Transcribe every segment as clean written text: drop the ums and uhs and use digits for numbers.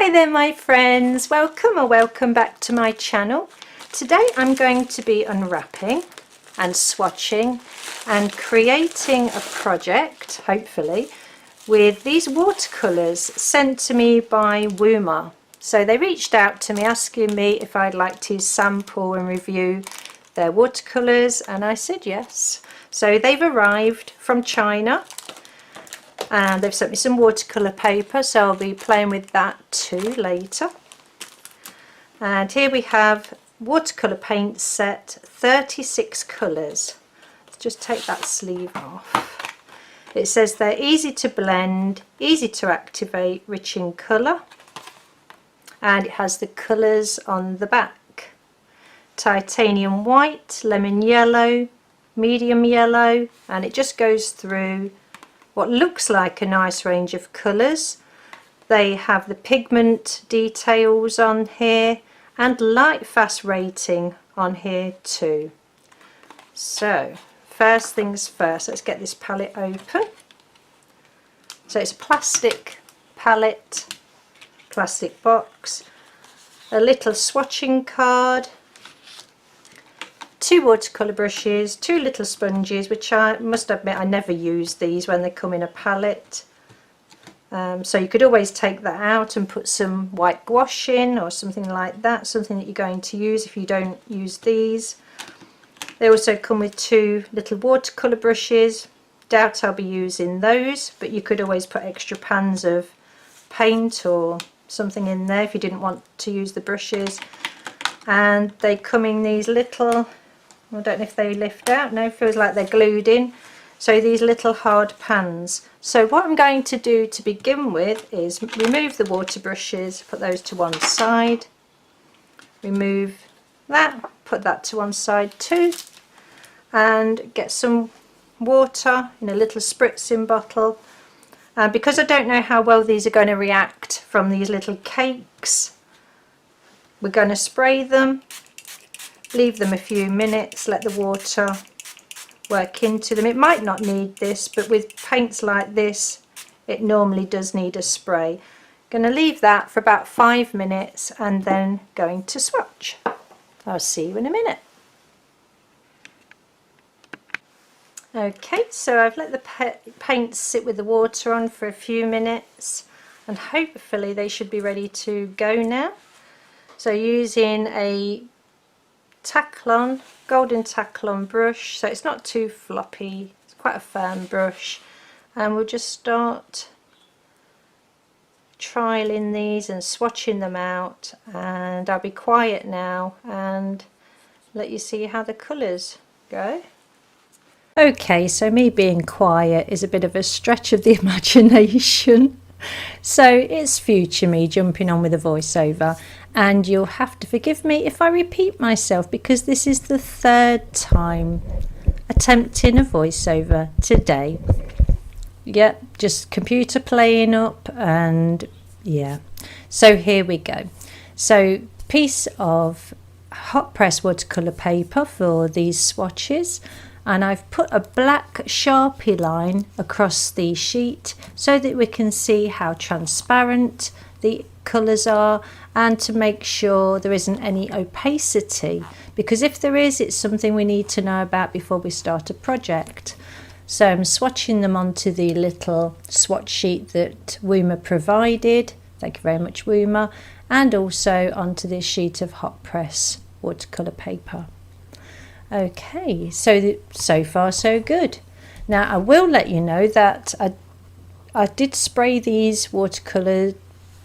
Hi there my friends, welcome back to my channel. Today I'm going to be unwrapping and swatching and creating a project, hopefully, with these watercolours sent to me by Woomer. So they reached out to me asking me if I'd like to sample and review their watercolours, and I said yes. So they've arrived from China and they've sent me some watercolour paper, so I'll be playing with that too later. And here we have watercolour paint set, 36 colours. Let's just take that sleeve off. It says they're easy to blend, easy to activate, rich in colour, and it has the colours on the back: titanium white, lemon yellow, medium yellow, and it just goes through what looks like a nice range of colours. They have the pigment details on here and light fast rating on here too. So first things first, let's get this palette open. So it's a plastic palette, plastic box, a little swatching card, 2 watercolour brushes, 2 little sponges, which I must admit I never use these when they come in a palette. So you could always take that out and put some white gouache in or something like that, something that you're going to use if you don't use these. They also come with 2 little watercolour brushes. Doubt I'll be using those, but you could always put extra pans of paint or something in there if you didn't want to use the brushes. And they come in these little, I don't know if they lift out, no, feels like they're glued in. So these little hard pans. So what I'm going to do to begin with is remove the water brushes, put those to one side, remove that, put that to one side too, and get some water in a little spritzing bottle. Because I don't know how well these are going to react from these little cakes, we're going to spray them, leave them a few minutes, let the water work into them. It might not need this, but with paints like this it normally does need a spray. Going to leave that for about 5 minutes and then going to swatch. I'll see you in a minute. Okay, so I've let the paint sit with the water on for a few minutes and hopefully they should be ready to go now. So using a Taklon, golden Taklon brush, so it's not too floppy, it's quite a firm brush, and we'll just start trialing these and swatching them out, and I'll be quiet now and let you see how the colours go. Okay, so me being quiet is a bit of a stretch of the imagination. So it's future me jumping on with a voiceover, and you'll have to forgive me if I repeat myself because this is the 3rd time attempting a voiceover today. Yep, just computer playing up, and yeah, so here we go. So piece of hot press watercolour paper for these swatches, and I've put a black Sharpie line across the sheet so that we can see how transparent the colours are and to make sure there isn't any opacity, because if there is, it's something we need to know about before we start a project. So I'm swatching them onto the little swatch sheet that Woomer provided, thank you very much Woomer, and also onto this sheet of hot press watercolour paper. Okay, so far so good. Now I will let you know that I did spray these watercolour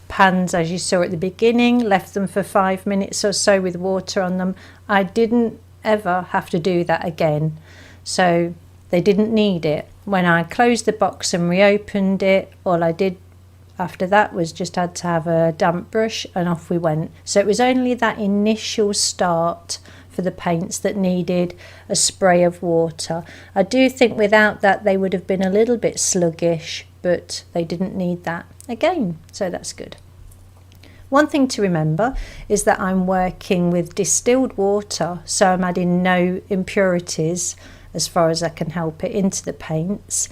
pans as you saw at the beginning, left them for 5 minutes or so with water on them. I didn't ever have to do that again, so they didn't need it. When I closed the box and reopened it, all I did after that was just had to have a damp brush and off we went. So it was only that initial start for the paints that needed a spray of water. I do think without that they would have been a little bit sluggish, but they didn't need that again, so that's good. One thing to remember is that I'm working with distilled water, so I'm adding no impurities as far as I can help it into the paints,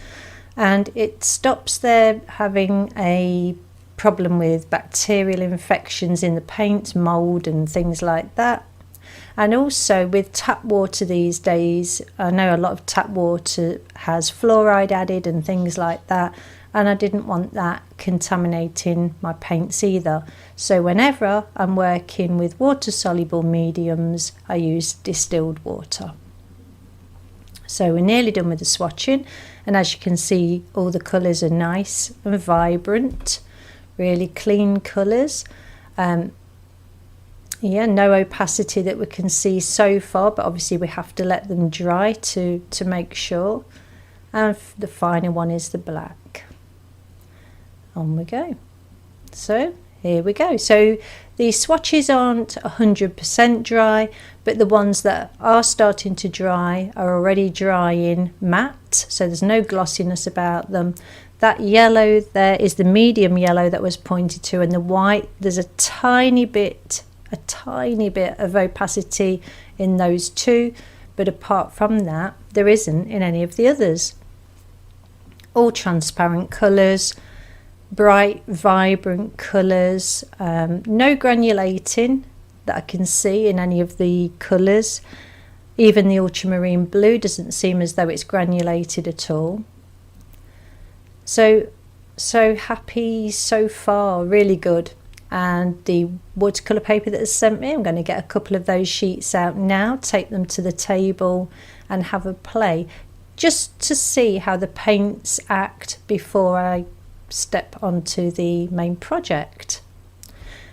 and it stops there having a problem with bacterial infections in the paint, mould and things like that. And also with tap water these days, I know a lot of tap water has fluoride added and things like that, and I didn't want that contaminating my paints either. So whenever I'm working with water soluble mediums, I use distilled water. So we're nearly done with the swatching, and as you can see, all the colours are nice and vibrant, really clean colours. Yeah, no opacity that we can see so far, but obviously we have to let them dry to make sure. And the final one is the black. On we go. So here we go. So the swatches aren't 100% dry, but the ones that are starting to dry are already drying matte, so there's no glossiness about them. That yellow there is the medium yellow that was pointed to, and the white, there's a tiny bit of opacity in those two, but apart from that there isn't in any of the others. All transparent colours, bright vibrant colours, no granulating that I can see in any of the colours. Even the ultramarine blue doesn't seem as though it's granulated at all. So happy so far, really good. And the watercolour paper that has sent me, I'm going to get a couple of those sheets out now, take them to the table and have a play, just to see how the paints act before I step onto the main project.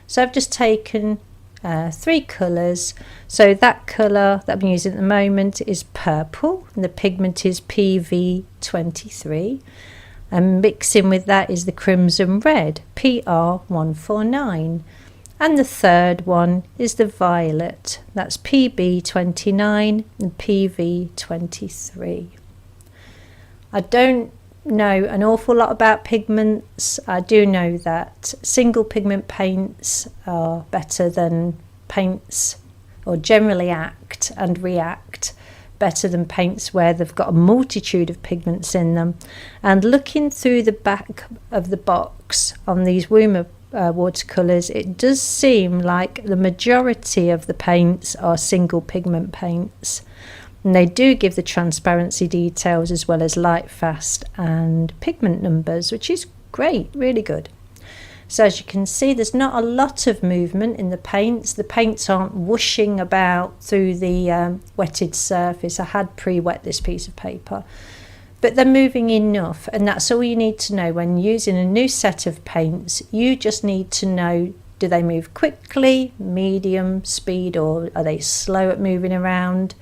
So I've just taken 3 colours. So that colour that I'm using at the moment is purple, and the pigment is PV23. And mixing with that is the crimson red, PR149, and the third one is the violet, that's PB29 and PV23. I don't know an awful lot about pigments. I do know that single pigment paints are better than paints, or generally act and react better than paints where they've got a multitude of pigments in them. And looking through the back of the box on these Woomer watercolours, it does seem like the majority of the paints are single pigment paints, and they do give the transparency details as well as light fast and pigment numbers, which is great, really good. So as you can see, there's not a lot of movement in the paints. The paints aren't whooshing about through the wetted surface. I had pre-wet this piece of paper, but they're moving enough, and that's all you need to know when using a new set of paints. You just need to know, do they move quickly, medium speed, or are they slow at moving around?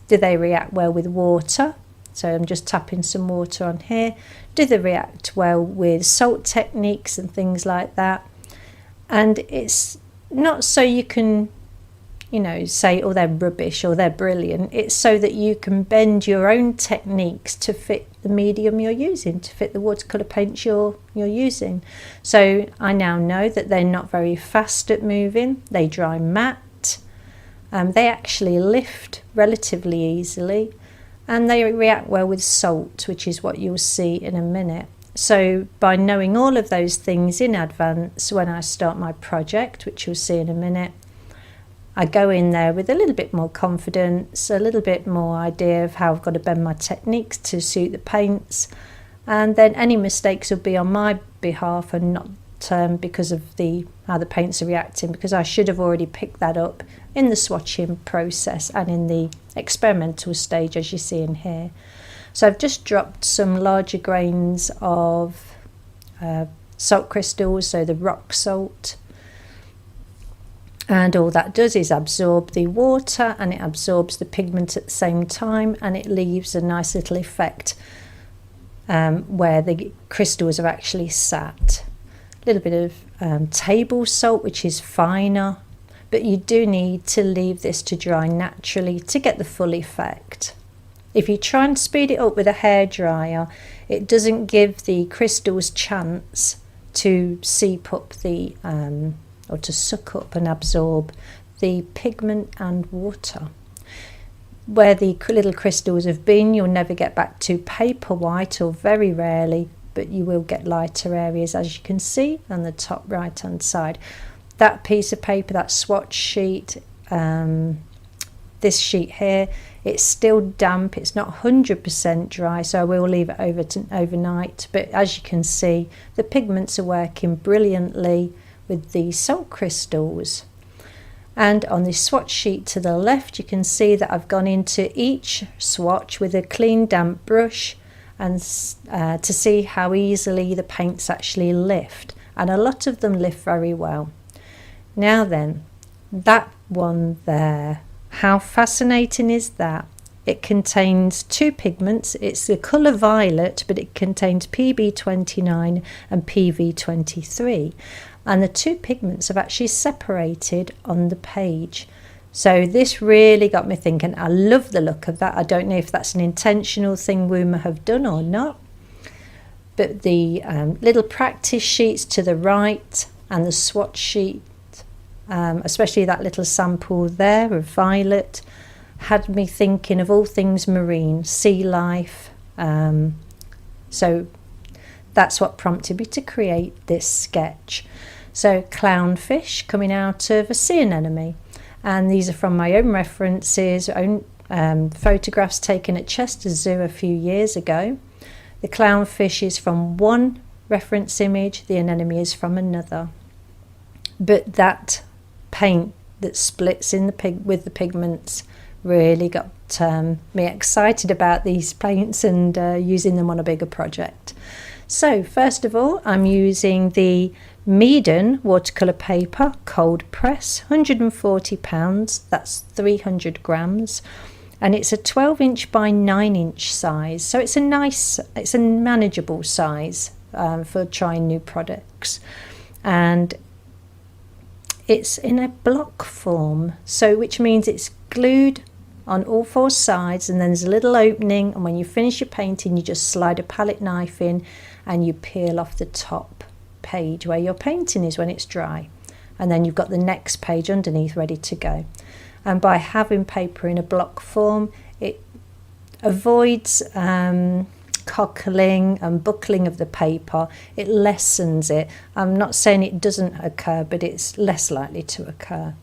Do they react well with water? So I'm just tapping some water on here. Do they react well with salt techniques and things like that? And it's not so you can, you know, say, oh, they're rubbish or they're brilliant. It's so that you can bend your own techniques to fit the medium you're using, to fit the watercolour paints you're using. So I now know that they're not very fast at moving. They dry matte. They actually lift relatively easily. And they react well with salt, which is what you'll see in a minute. So by knowing all of those things in advance, when I start my project, which you'll see in a minute, I go in there with a little bit more confidence, a little bit more idea of how I've got to bend my techniques to suit the paints, and then any mistakes will be on my behalf and not because of how the paints are reacting, because I should have already picked that up in the swatching process and in the experimental stage, as you see in here. So I've just dropped some larger grains of salt crystals, so the rock salt, and all that does is absorb the water and it absorbs the pigment at the same time, and it leaves a nice little effect where the crystals are actually sat. A little bit of table salt, which is finer, but you do need to leave this to dry naturally to get the full effect. If you try and speed it up with a hairdryer, it doesn't give the crystals chance to seep up the or to suck up and absorb the pigment and water. Where the little crystals have been, you'll never get back to paper white, or very rarely but you will get lighter areas, as you can see on the top right hand side. That piece of paper, that swatch sheet, this sheet here, it's still damp, it's not 100% dry, so I will leave it overnight, but as you can see, the pigments are working brilliantly with the salt crystals. And on this swatch sheet to the left, you can see that I've gone into each swatch with a clean damp brush, and to see how easily the paints actually lift, and a lot of them lift very well. Now then, that one there, how fascinating is that? It contains two pigments. It's the colour violet, but it contains PB29 and PV23, and the two pigments have actually separated on the page. So this really got me thinking. I love the look of that. I don't know if that's an intentional thing Woomer have done or not, but the little practice sheets to the right and the swatch sheet, especially that little sample there of violet, had me thinking of all things marine, sea life. So that's what prompted me to create this sketch. So clownfish coming out of a sea anemone, and these are from my own references, photographs taken at Chester Zoo a few years ago. The clownfish is from one reference image, the anemone is from another. But that paint that splits in with the pigments really got me excited about these paints and using them on a bigger project. So first of all, I'm using the Meeden watercolour paper, cold press, £140, that's 300 grams, and it's a 12-inch by 9-inch size, so it's a manageable size for trying new products. And it's in a block form, so which means it's glued on all four sides, and then there's a little opening, and when you finish your painting you just slide a palette knife in and you peel off the top page where your painting is when it's dry, and then you've got the next page underneath ready to go. And by having paper in a block form, it avoids cockling and buckling of the paper. It lessens it. I'm not saying it doesn't occur, but it's less likely to occur.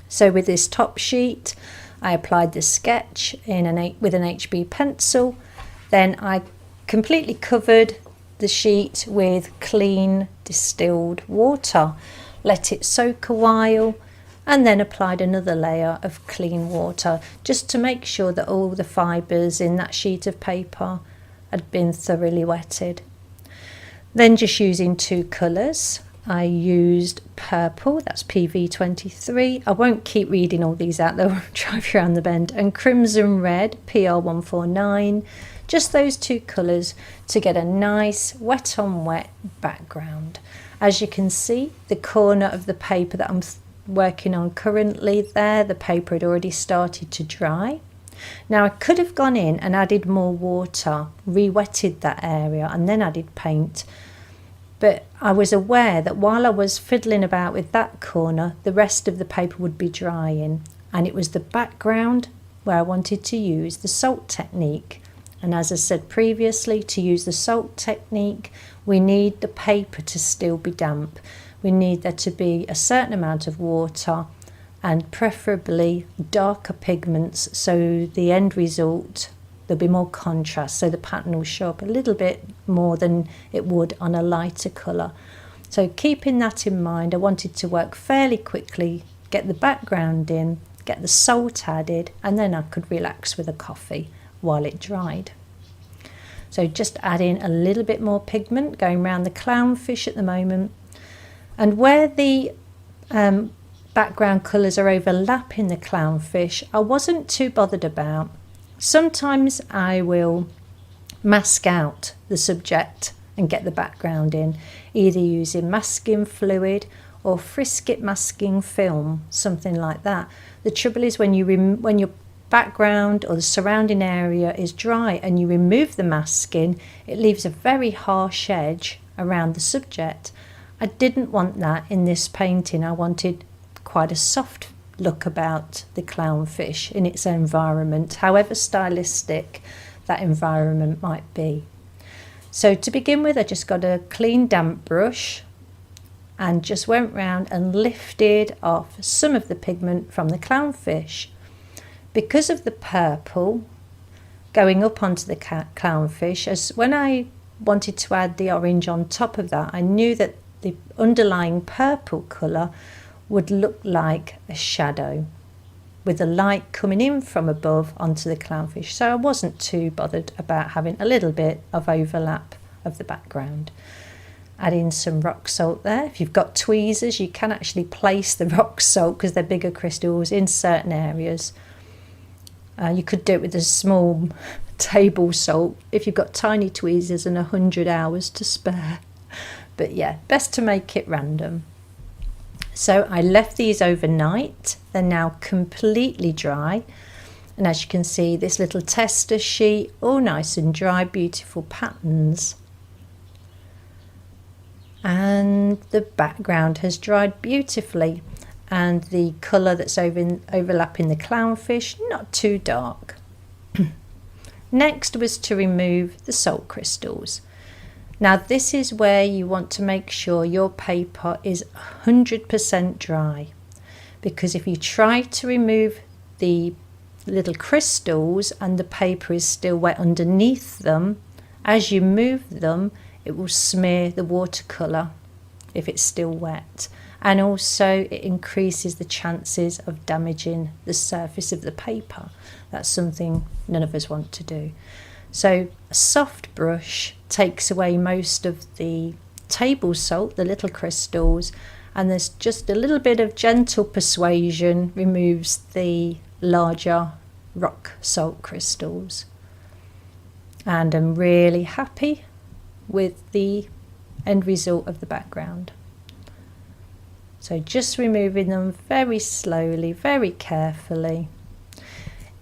So with this top sheet, I applied the sketch with an HB pencil. Then I completely covered the sheet with clean distilled water, let it soak a while, and then applied another layer of clean water just to make sure that all the fibres in that sheet of paper had been thoroughly wetted. Then just using two colours, I used purple, that's PV23, I won't keep reading all these out, they'll drive you around the bend, and crimson red, PR149, just those two colours to get a nice wet on wet background. As you can see, the corner of the paper that I'm working on currently there, the paper had already started to dry. Now I could have gone in and added more water, re-wetted that area and then added paint, but I was aware that while I was fiddling about with that corner, the rest of the paper would be drying, and it was the background where I wanted to use the salt technique. And as I said previously, to use the salt technique, we need the paper to still be damp. We need there to be a certain amount of water and preferably darker pigments, so the end result, there'll be more contrast, so the pattern will show up a little bit more than it would on a lighter colour. So keeping that in mind, I wanted to work fairly quickly, get the background in, get the salt added, and then I could relax with a coffee while it dried. So just adding a little bit more pigment, going around the clownfish at the moment, and where the background colours are overlapping the clownfish, I wasn't too bothered about. Sometimes I will mask out the subject and get the background in, either using masking fluid or Frisket masking film, something like that. The trouble is when your background or the surrounding area is dry and you remove the masking, it leaves a very harsh edge around the subject. I didn't want that in this painting. I wanted quite a soft look about the clownfish in its environment, however stylistic that environment might be. So to begin with, I just got a clean damp brush and just went round and lifted off some of the pigment from the clownfish. Because of the purple going up onto the clownfish, as when I wanted to add the orange on top of that, I knew that the underlying purple colour would look like a shadow with the light coming in from above onto the clownfish. So I wasn't too bothered about having a little bit of overlap of the background. Add in some rock salt there. If you've got tweezers, you can actually place the rock salt, because they're bigger crystals, in certain areas. You could do it with a small table salt if you've got tiny tweezers and 100 hours to spare. But yeah, best to make it random. So I left these overnight. They're now completely dry. And as you can see, this little tester sheet, all nice and dry, beautiful patterns. And the background has dried beautifully. And the colour that's overlapping the clownfish, not too dark. Next was to remove the salt crystals. Now this is where you want to make sure your paper is 100% dry, because if you try to remove the little crystals and the paper is still wet underneath them, as you move them it will smear the watercolour if it's still wet. And also it increases the chances of damaging the surface of the paper. That's something none of us want to do. So a soft brush takes away most of the table salt, the little crystals, and there's just a little bit of gentle persuasion removes the larger rock salt crystals. And I'm really happy with the end result of the background. So just removing them very slowly, very carefully.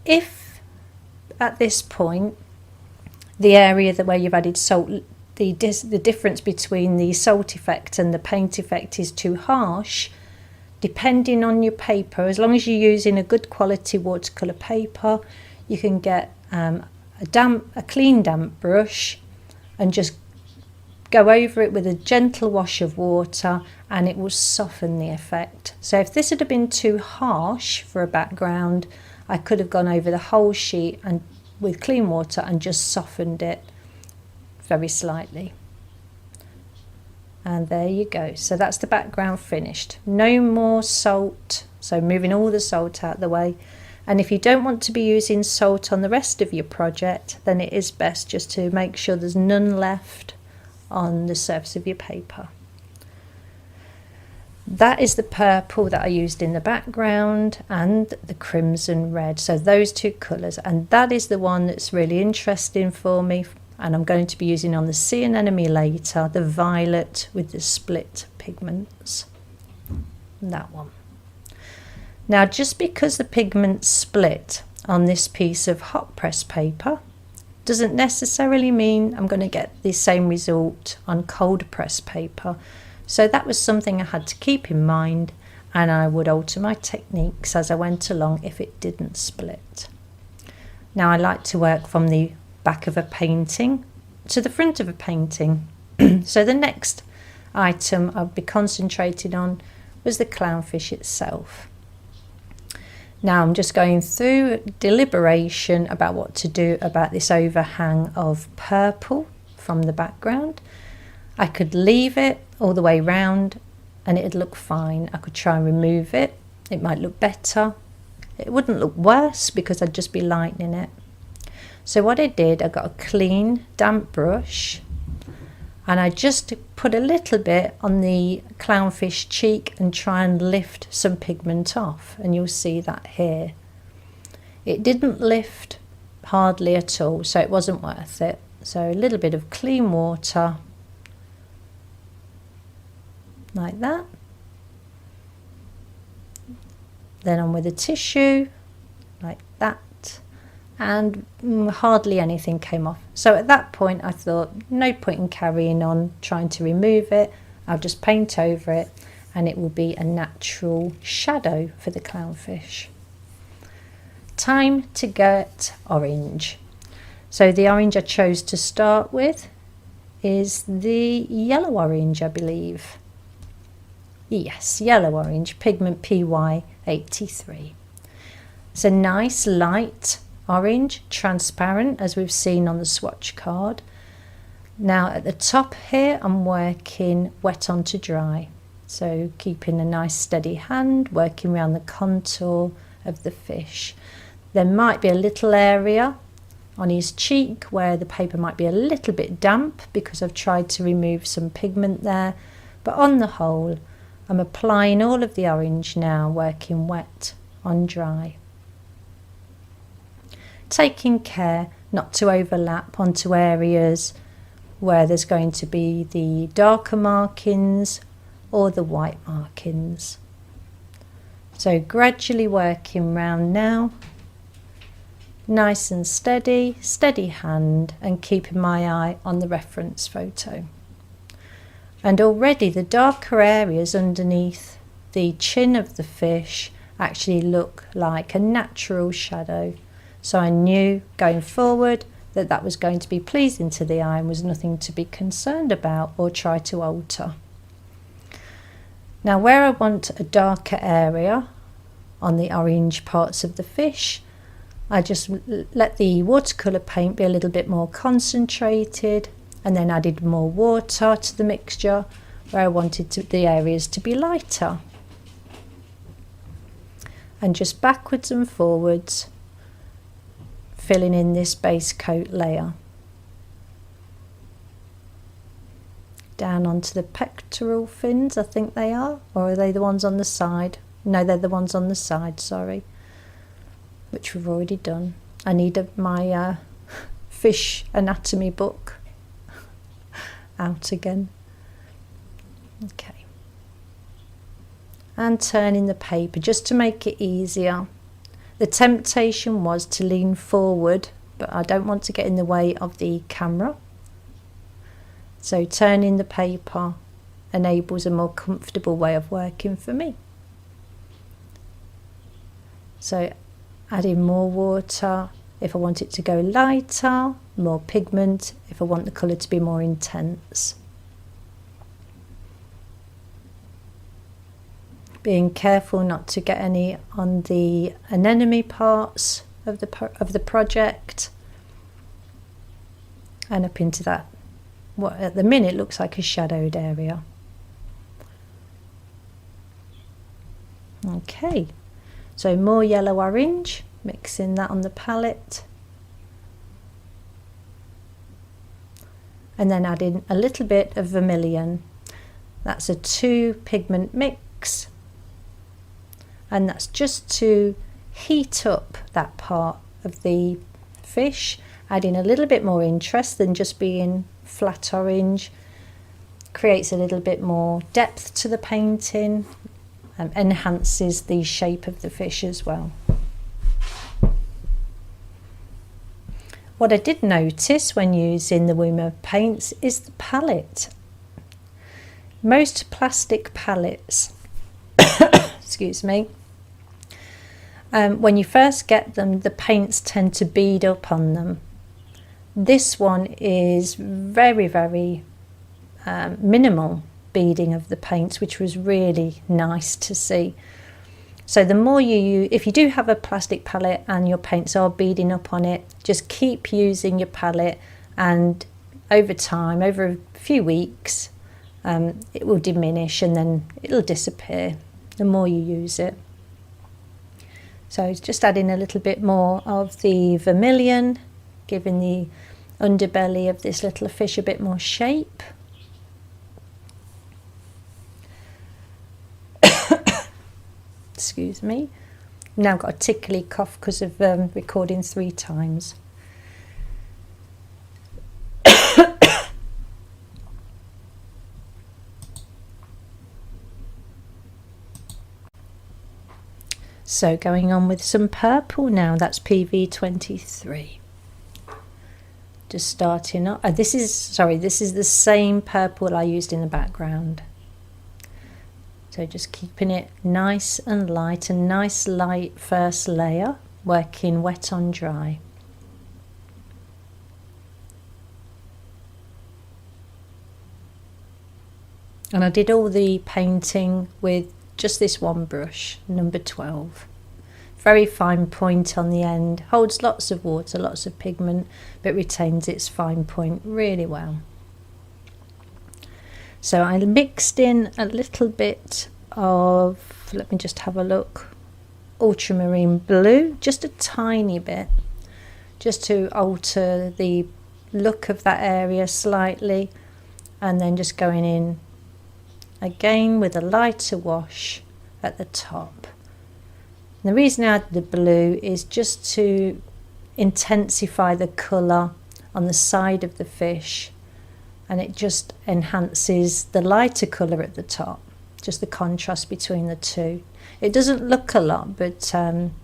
If at this point the area where you've added salt, the difference between the salt effect and the paint effect is too harsh, depending on your paper, as long as you're using a good quality watercolour paper, you can get a clean damp brush and just go over it with a gentle wash of water and it will soften the effect. So if this had been too harsh for a background, I could have gone over the whole sheet and with clean water and just softened it very slightly. And there you go. So that's the background finished. No more salt. So moving all the salt out of the way. And if you don't want to be using salt on the rest of your project, then it is best just to make sure there's none left on the surface of your paper. That is the purple that I used in the background and the crimson red, so those two colours, and that is the one that's really interesting for me, and I'm going to be using on the sea anemone later, the violet with the split pigments, that one. Now just because the pigments split on this piece of hot press paper doesn't necessarily mean I'm going to get the same result on cold press paper. So that was something I had to keep in mind, and I would alter my techniques as I went along if it didn't split. Now I like to work from the back of a painting to the front of a painting. So the next item I'll be concentrating on was the clownfish itself. Now I'm just going through deliberation about what to do about this overhang of purple from the background. I could leave it all the way round and it'd look fine. I could try and remove it. It might look better. It wouldn't look worse because I'd just be lightening it. So what I did, I got a clean damp brush and I just put a little bit on the clownfish cheek and try and lift some pigment off, and you'll see that here. It didn't lift hardly at all, so it wasn't worth it. So a little bit of clean water like that, then on with a tissue like that, and hardly anything came off. So at that point I thought no point in carrying on trying to remove it. I'll just paint over it and it will be a natural shadow for the clownfish. Time to get orange. So the orange I chose to start with is the yellow orange, I believe. Yes, yellow orange, pigment PY83. It's a nice light orange, transparent, as we've seen on the swatch card. Now at the top here I'm working wet on to dry, so keeping a nice steady hand, working around the contour of the fish. There might be a little area on his cheek where the paper might be a little bit damp because I've tried to remove some pigment there, but on the whole I'm applying all of the orange now, working wet on dry. Taking care not to overlap onto areas where there's going to be the darker markings or the white markings. So gradually working round now, nice and steady, steady hand, and keeping my eye on the reference photo. And already the darker areas underneath the chin of the fish actually look like a natural shadow. So I knew going forward that that was going to be pleasing to the eye and was nothing to be concerned about or try to alter. Now where I want a darker area on the orange parts of the fish, I just let the watercolour paint be a little bit more concentrated and then added more water to the mixture where I wanted the areas to be lighter. And just backwards and forwards, filling in this base coat layer. Down onto the pectoral fins, I think they are, or are they the ones on the side? No, they're the ones on the side, sorry, which we've already done. I need my fish anatomy book out again. Okay. And turning the paper just to make it easier. The temptation was to lean forward, but I don't want to get in the way of the camera. So turning the paper enables a more comfortable way of working for me. So adding more water if I want it to go lighter, more pigment if I want the colour to be more intense. Being careful not to get any on the anemone parts of the project, and up into that what at the minute looks like a shadowed area. Okay, so more yellow orange, mixing that on the palette, and then adding a little bit of vermilion. That's a 2 pigment mix, and that's just to heat up that part of the fish, adding a little bit more interest than just being flat orange. Creates a little bit more depth to the painting, enhances the shape of the fish as well. What I did notice when using the Woomer paints is the palette. Most plastic palettes excuse me, when you first get them, the paints tend to bead up on them. This one is very minimal beading of the paints, which was really nice to see. So the more if you do have a plastic palette and your paints are beading up on it, just keep using your palette, and over time, over a few weeks, it will diminish and then it'll disappear the more you use it. So it's just adding a little bit more of the vermilion, giving the underbelly of this little fish a bit more shape. Excuse me. Now got a tickly cough because of recording 3 times. So going on with some purple now, that's PV23. Just starting up. This is the same purple I used in the background. So just keeping it nice and light, a nice light first layer, working wet on dry. And I did all the painting with just this one brush, number 12. Very fine point on the end, holds lots of water, lots of pigment, but retains its fine point really well. So I mixed in a little bit of, let me just have a look, ultramarine blue, just a tiny bit, just to alter the look of that area slightly, and then just going in again with a lighter wash at the top. And the reason I added the blue is just to intensify the colour on the side of the fish, and it just enhances the lighter colour at the top, just the contrast between the two. It doesn't look a lot, but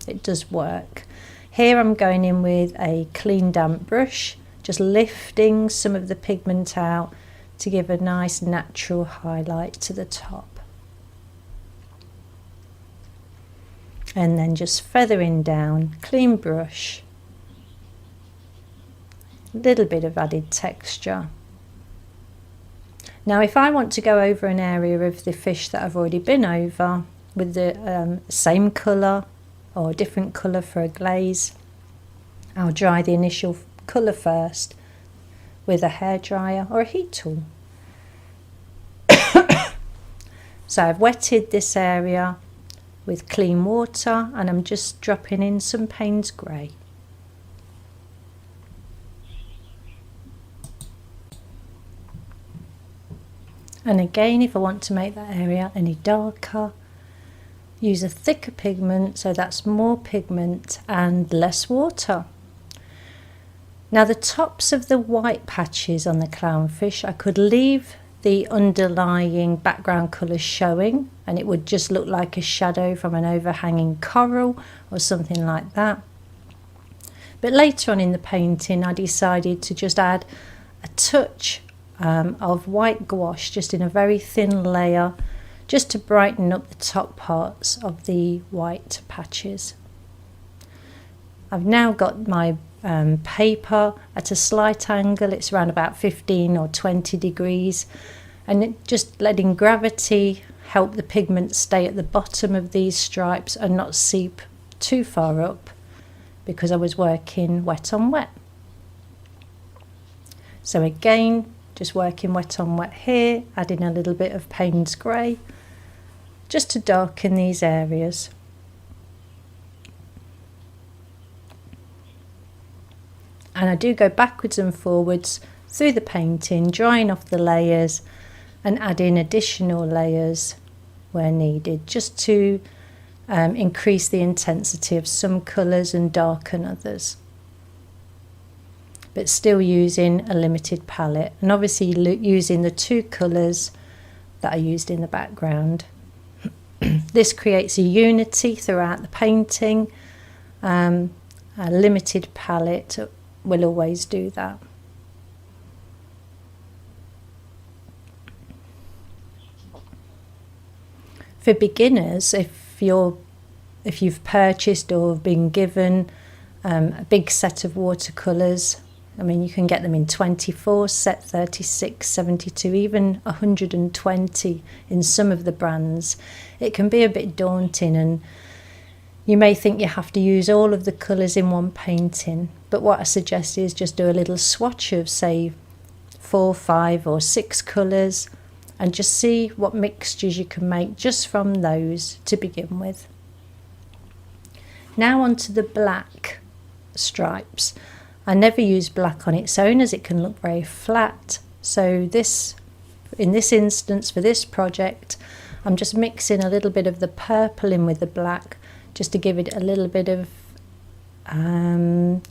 it does work. Here I'm going in with a clean damp brush, just lifting some of the pigment out to give a nice natural highlight to the top. And then just feathering down, clean brush, a little bit of added texture. Now if I want to go over an area of the fish that I've already been over with the same colour or a different colour for a glaze, I'll dry the initial colour first with a hairdryer or a heat tool. So I've wetted this area with clean water, and I'm just dropping in some Payne's Grey. And again, if I want to make that area any darker, use a thicker pigment, so that's more pigment and less water. Now the tops of the white patches on the clownfish, I could leave the underlying background colour showing, and it would just look like a shadow from an overhanging coral or something like that. But later on in the painting I decided to just add a touch of white gouache, just in a very thin layer, just to brighten up the top parts of the white patches. I've now got my paper at a slight angle, it's around about 15 or 20 degrees, and just letting gravity help the pigment stay at the bottom of these stripes and not seep too far up, because I was working wet on wet. So again, just working wet on wet here, adding a little bit of Payne's Grey just to darken these areas. And I do go backwards and forwards through the painting, drying off the layers and adding additional layers where needed, just to increase the intensity of some colours and darken others, but still using a limited palette, and obviously using the two colours that I used in the background. This creates a unity throughout the painting. A limited palette will always do that. For beginners, if you've purchased or been given a big set of watercolours, I mean, you can get them in 24, set 36, 72, even 120 in some of the brands. It can be a bit daunting, and you may think you have to use all of the colours in one painting, but what I suggest is just do a little swatch of, say, 4, 5 or 6 colours, and just see what mixtures you can make just from those to begin with. Now onto the black stripes. I never use black on its own as it can look very flat, so in this instance for this project I'm just mixing a little bit of the purple in with the black, just to give it a little bit of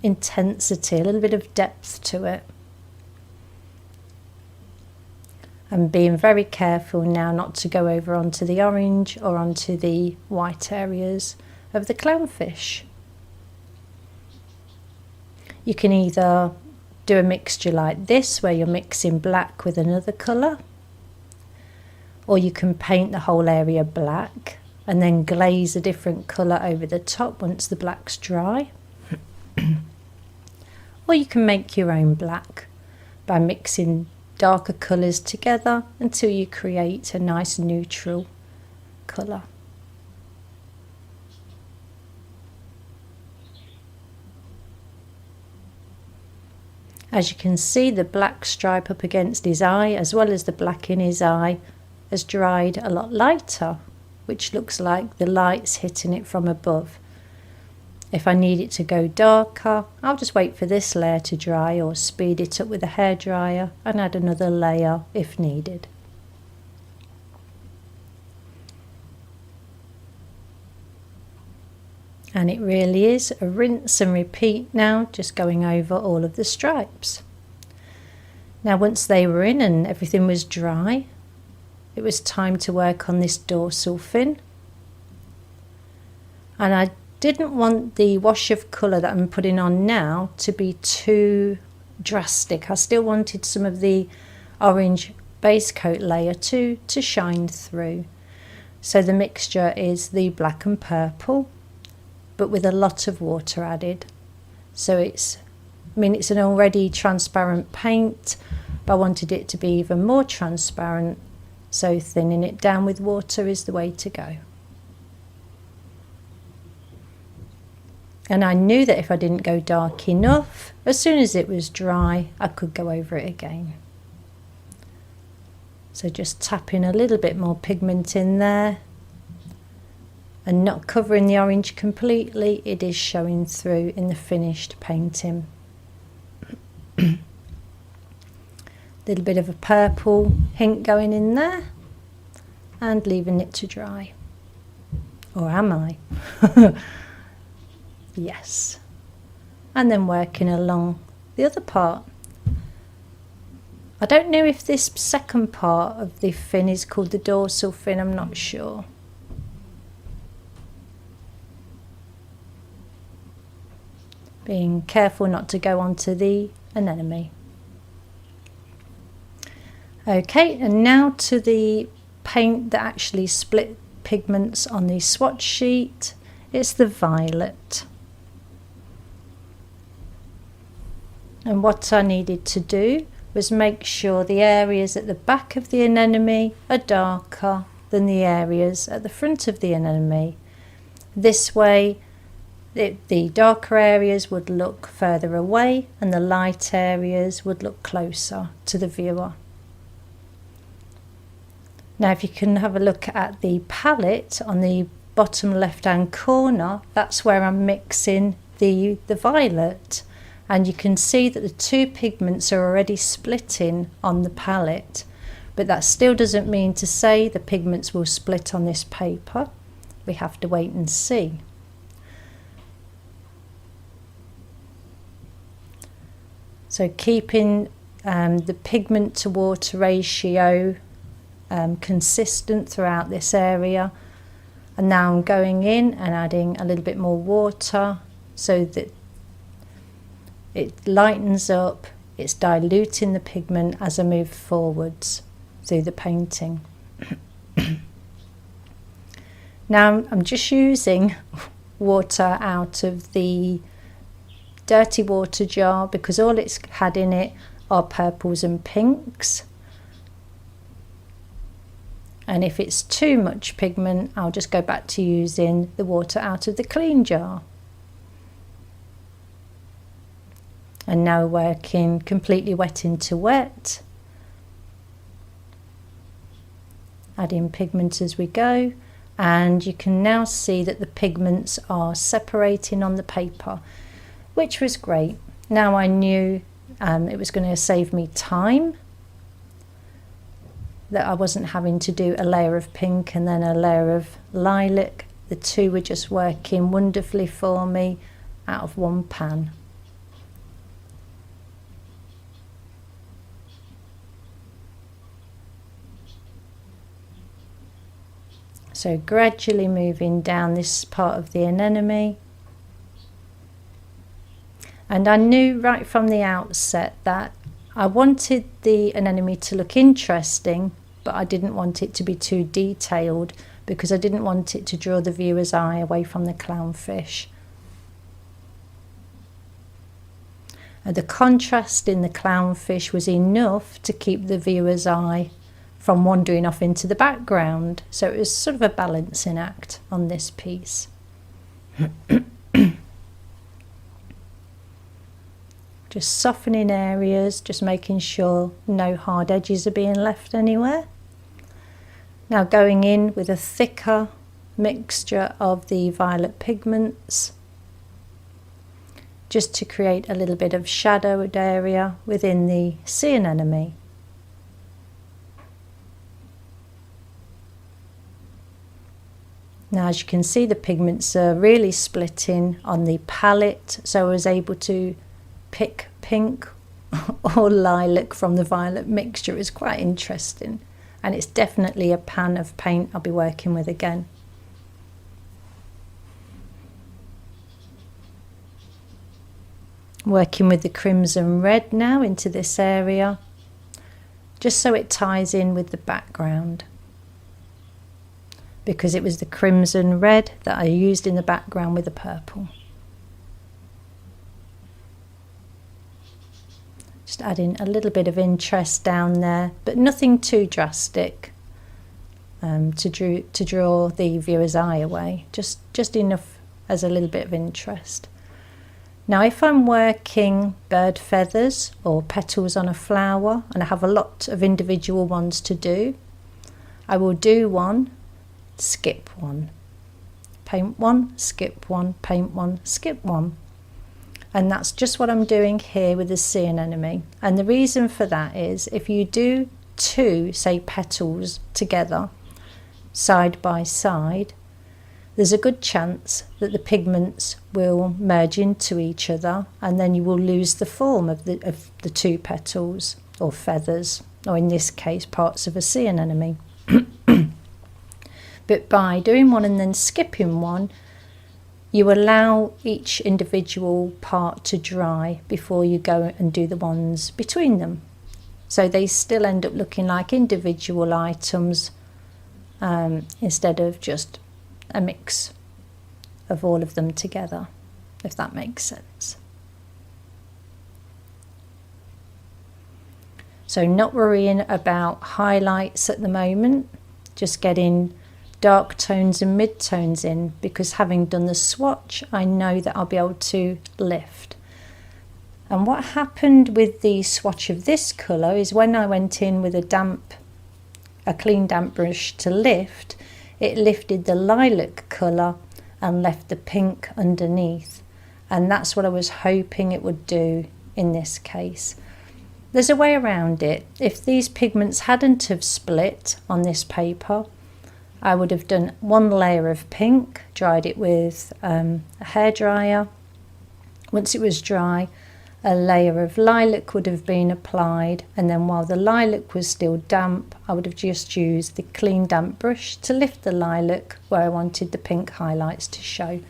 intensity, a little bit of depth to it. I'm being very careful now not to go over onto the orange or onto the white areas of the clownfish. You can either do a mixture like this, where you're mixing black with another colour, or you can paint the whole area black and then glaze a different colour over the top once the black's dry. Or you can make your own black by mixing darker colours together until you create a nice neutral colour. As you can see, the black stripe up against his eye, as well as the black in his eye, has dried a lot lighter, which looks like the light's hitting it from above. If I need it to go darker, I'll just wait for this layer to dry or speed it up with a hairdryer and add another layer if needed. And it really is a rinse and repeat now, just going over all of the stripes. Now once they were in and everything was dry, it was time to work on this dorsal fin. And I didn't want the wash of colour that I'm putting on now to be too drastic. I still wanted some of the orange base coat layer to shine through. So the mixture is the black and purple, but with a lot of water added. So it's an already transparent paint, but I wanted it to be even more transparent, so thinning it down with water is the way to go. And I knew that if I didn't go dark enough, as soon as it was dry, I could go over it again. So just tapping a little bit more pigment in there, and not covering the orange completely, it is showing through in the finished painting. Little bit of a purple hint going in there and leaving it to dry. Or am I? Yes. And then working along the other part. I don't know if this second part of the fin is called the dorsal fin, I'm not sure. Being careful not to go onto the anemone. Okay, and now to the paint that actually split pigments on the swatch sheet. It's the violet. And what I needed to do was make sure the areas at the back of the anemone are darker than the areas at the front of the anemone. This way the darker areas would look further away and the light areas would look closer to the viewer. Now if you can have a look at the palette on the bottom left hand corner, that's where I'm mixing the violet, and you can see that the two pigments are already splitting on the palette, but that still doesn't mean to say the pigments will split on this paper. We have to wait and see. So keeping the pigment to water ratio consistent throughout this area, and now I'm going in and adding a little bit more water so that it lightens up, it's diluting the pigment as I move forwards through the painting. Now I'm just using water out of the dirty water jar because all it's had in it are purples and pinks, and if it's too much pigment I'll just go back to using the water out of the clean jar. And now working completely wet into wet, adding pigment as we go, and you can now see that the pigments are separating on the paper, which was great. Now I knew it was going to save me time, that I wasn't having to do a layer of pink and then a layer of lilac. The two were just working wonderfully for me out of one pan. So gradually moving down this part of the anemone. And I knew right from the outset that I wanted the anemone to look interesting, but I didn't want it to be too detailed because I didn't want it to draw the viewer's eye away from the clownfish. The contrast in the clownfish was enough to keep the viewer's eye from wandering off into the background. So it was sort of a balancing act on this piece. Just softening areas, just making sure no hard edges are being left anywhere. Now going in with a thicker mixture of the violet pigments, just to create a little bit of shadowed area within the sea anemone. Now as you can see, the pigments are really splitting on the palette, so I was able to pick pink or lilac from the violet mixture. It was quite interesting, and it's definitely a pan of paint I'll be working with again. Working with the crimson red now into this area, just so it ties in with the background, because it was the crimson red that I used in the background with the purple. Just adding a little bit of interest down there, but nothing too drastic to draw the viewer's eye away, just enough as a little bit of interest. Now if I'm working bird feathers or petals on a flower and I have a lot of individual ones to do, I will do one, skip one, paint one, skip one, paint one, skip one. And that's just what I'm doing here with the sea anemone. And the reason for that is if you do two, say, petals together, side by side, there's a good chance that the pigments will merge into each other, and then you will lose the form of the two petals or feathers, or in this case parts of a sea anemone. But by doing one and then skipping one, you allow each individual part to dry before you go and do the ones between them. So they still end up looking like individual items instead of just a mix of all of them together, if that makes sense. So not worrying about highlights at the moment, just getting dark tones and mid-tones in, because having done the swatch, I know that I'll be able to lift. And what happened with the swatch of this colour is when I went in with a clean damp brush to lift, it lifted the lilac colour and left the pink underneath. And that's what I was hoping it would do in this case. There's a way around it. If these pigments hadn't have split on this paper, I would have done one layer of pink, dried it with a hairdryer. Once it was dry, a layer of lilac would have been applied, and then while the lilac was still damp, I would have just used the clean damp brush to lift the lilac where I wanted the pink highlights to show.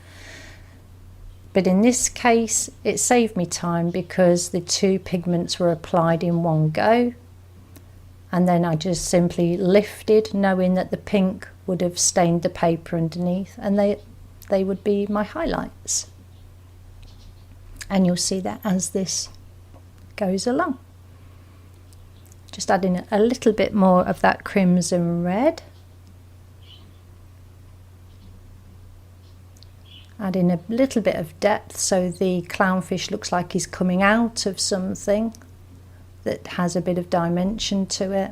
But in this case, it saved me time because the two pigments were applied in one go, and then I just simply lifted, knowing that the pink would have stained the paper underneath, and they would be my highlights. And you'll see that as this goes along. Just adding a little bit more of that crimson red. Adding a little bit of depth so the clownfish looks like he's coming out of something that has a bit of dimension to it.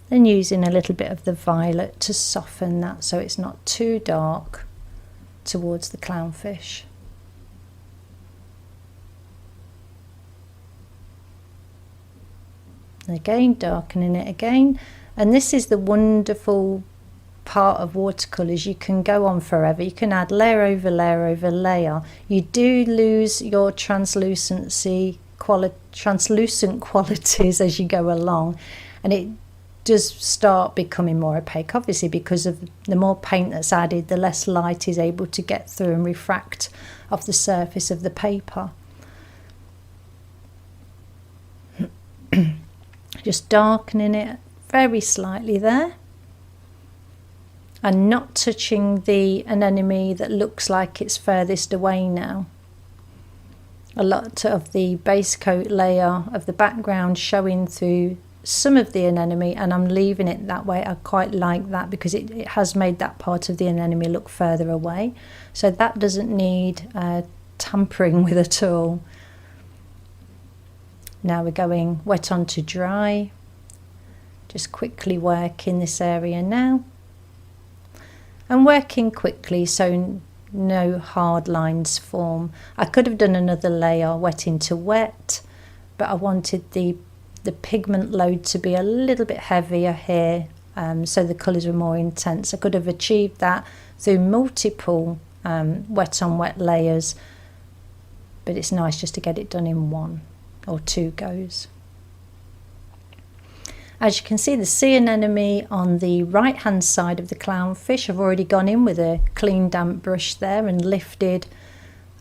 And using a little bit of the violet to soften that so it's not too dark towards the clownfish. And again, darkening it again. And this is the wonderful part of watercolours. You can go on forever. You can add layer over layer over layer. You do lose your translucent qualities as you go along, and it does start becoming more opaque, obviously, because of the more paint that's added, the less light is able to get through and refract off the surface of the paper. Just darkening it very slightly there, and not touching the anemone that looks like it's furthest away now. a lot of the base coat layer of the background showing through some of the anemone, and I'm leaving it that way. I quite like that because it has made that part of the anemone look further away, so that doesn't need tampering with at all. Now we're going wet on to dry, just quickly working this area now, and working quickly so no hard lines form. I could have done another layer wet into wet, but I wanted the pigment load to be a little bit heavier here, so the colours were more intense. I could have achieved that through multiple wet on wet layers, but it's nice just to get it done in one or two goes. As you can see, the sea anemone on the right hand side of the clownfish, I've already gone in with a clean damp brush there and lifted